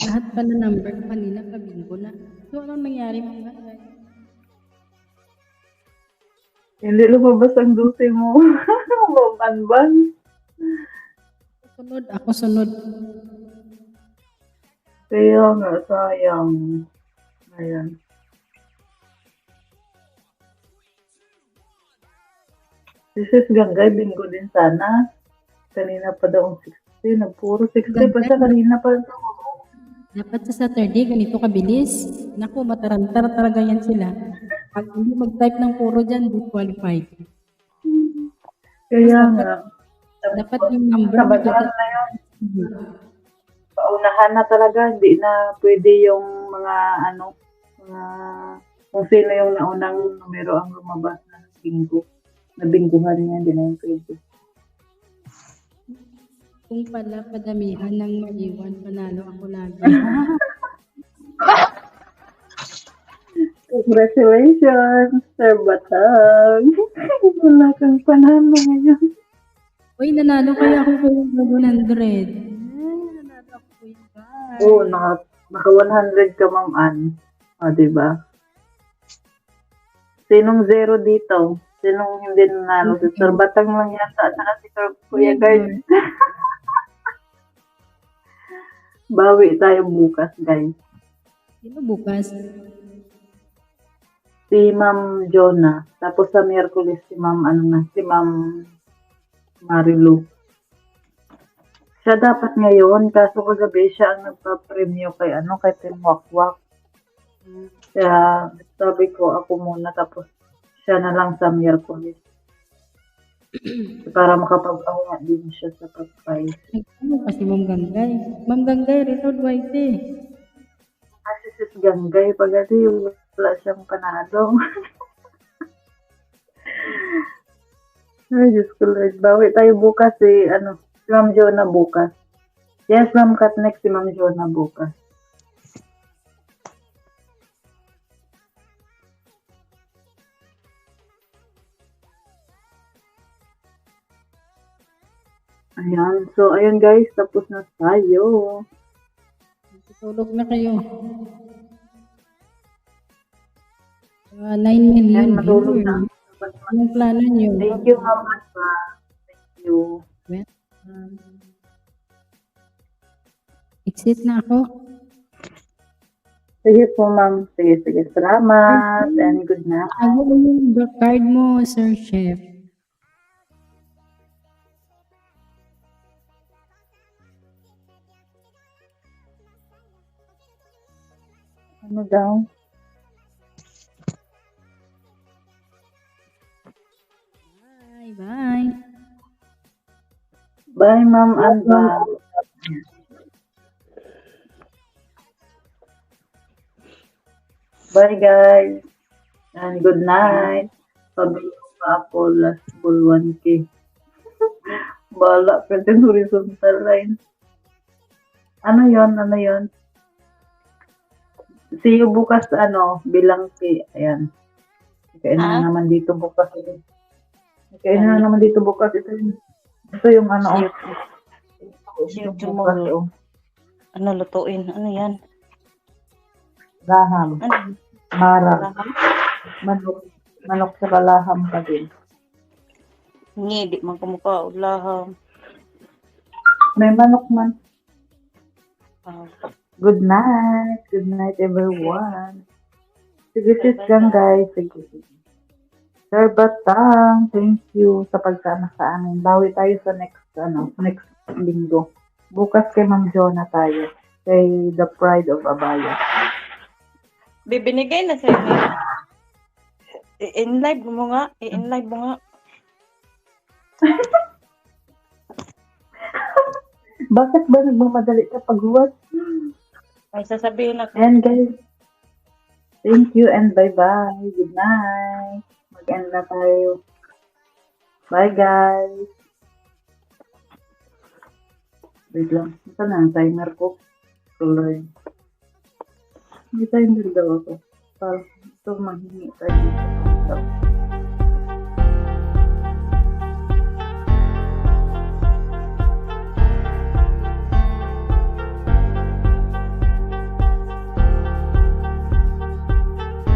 Lahat pa na number kanina pa bingo na. So, anong nangyari mga guys? Hindi lumabas ang dose mo. Mabanban. Ako sunod. Kaya nga, sayang. Ayan. This is Ganggay, bingo din sana. Kanina pa daw ang 60. Nagpuro 60 pa siya kanina pa. Dapat sa Saturday, ganito kabilis. Naku, matarantar talaga yan sila. Pag hindi mag-type ng puro dyan, disqualified. Kaya nga. Dapat yung number Sabadahan na yun. Paunahan na talaga. Hindi na pwede yung mga mga kung sino yung naunang numero ang lumabas na bingo. Nabingguhan niya, hindi na yung pwede. Kung pala padamihan ng maiwan, panalo ako lagi. Congratulations, Sir Batang. Wala kang panalo ngayon. Uy, nanalo kaya ako sa 100. Nanalo ako po yun, guys. Oo, naka 100 ka, Ma'am Ann. O, diba? Sinong zero dito? Sinong hindi nanalo? Si Sir Batang lang yata. Saka si Sir Kuya Guys. Bawi tayo bukas, guys. Sino bukas? Si Ma'am Jonah. Tapos sa Miyerkules si Ma'am si Ma'am Marilu. Siya dapat ngayon, kaso kagabi siya ang nagpa-premyo kay kay Team Wakwak. Kaya sabi ko ako muna tapos siya na lang sa Miyerkules. Para makapag-awa din siya sa pag-prize. Ano pa si Ma'am Ganggay? Ma'am Ganggay, Rinod White. Kasi sis Ganggay, pagati wala siyang panalo. Ay, Diyos ko Lord. Bawi tayo bukas si Ma'am Jonah bukas. Yes, Ma'am Kat, next si Ma'am Jonah bukas. Ayan. So, ayun guys. Tapos na tayo. Tutulog na kayo. 9 million Ayan, matulog viewers. na. Anong plano niyo? Thank you, Ma'am Asma. Thank you. Exit na ako. Sige po, Ma'am. Sige. Salamat. And good night. Ano yung card mo, Sir Chef? Ano daw? Bye. Bye, Ma'am Anba. Bye, guys. And good night. Sabi ko pa ako last full 1K. Bala, pwede horizontal line. Ano yon? See you bukas, bilang K. Ayan. Kaya na naman dito bukas. Ito yung Yung bukas, ano, lutuin? Ano yan? Laham. Ano? Mara. Manok sa laham pa din. Hindi man kumukha. Ulaham. May manok man. Ah. Good night. Good night, everyone. Sige, sis lang, guys. Sige. Sir Batang, thank you sa pagsama sa amin. Bawi tayo sa next linggo. Bukas kay Ma'am Jonah tayo. Kay The Pride of Abaya. Bibinigay na sa'yo niya. I-in-live mo nga. I-in-live mo nga. Bakit ba nagmamadali ka paghuwat? Ay, sasabihin ako. And guys, thank you and bye-bye. Good night. Mag-end na tayo. Bye, guys. Wait lang. Ito na ang timer ko. Tuloy. May timer daw ako. Para ito maghingi tayo dito.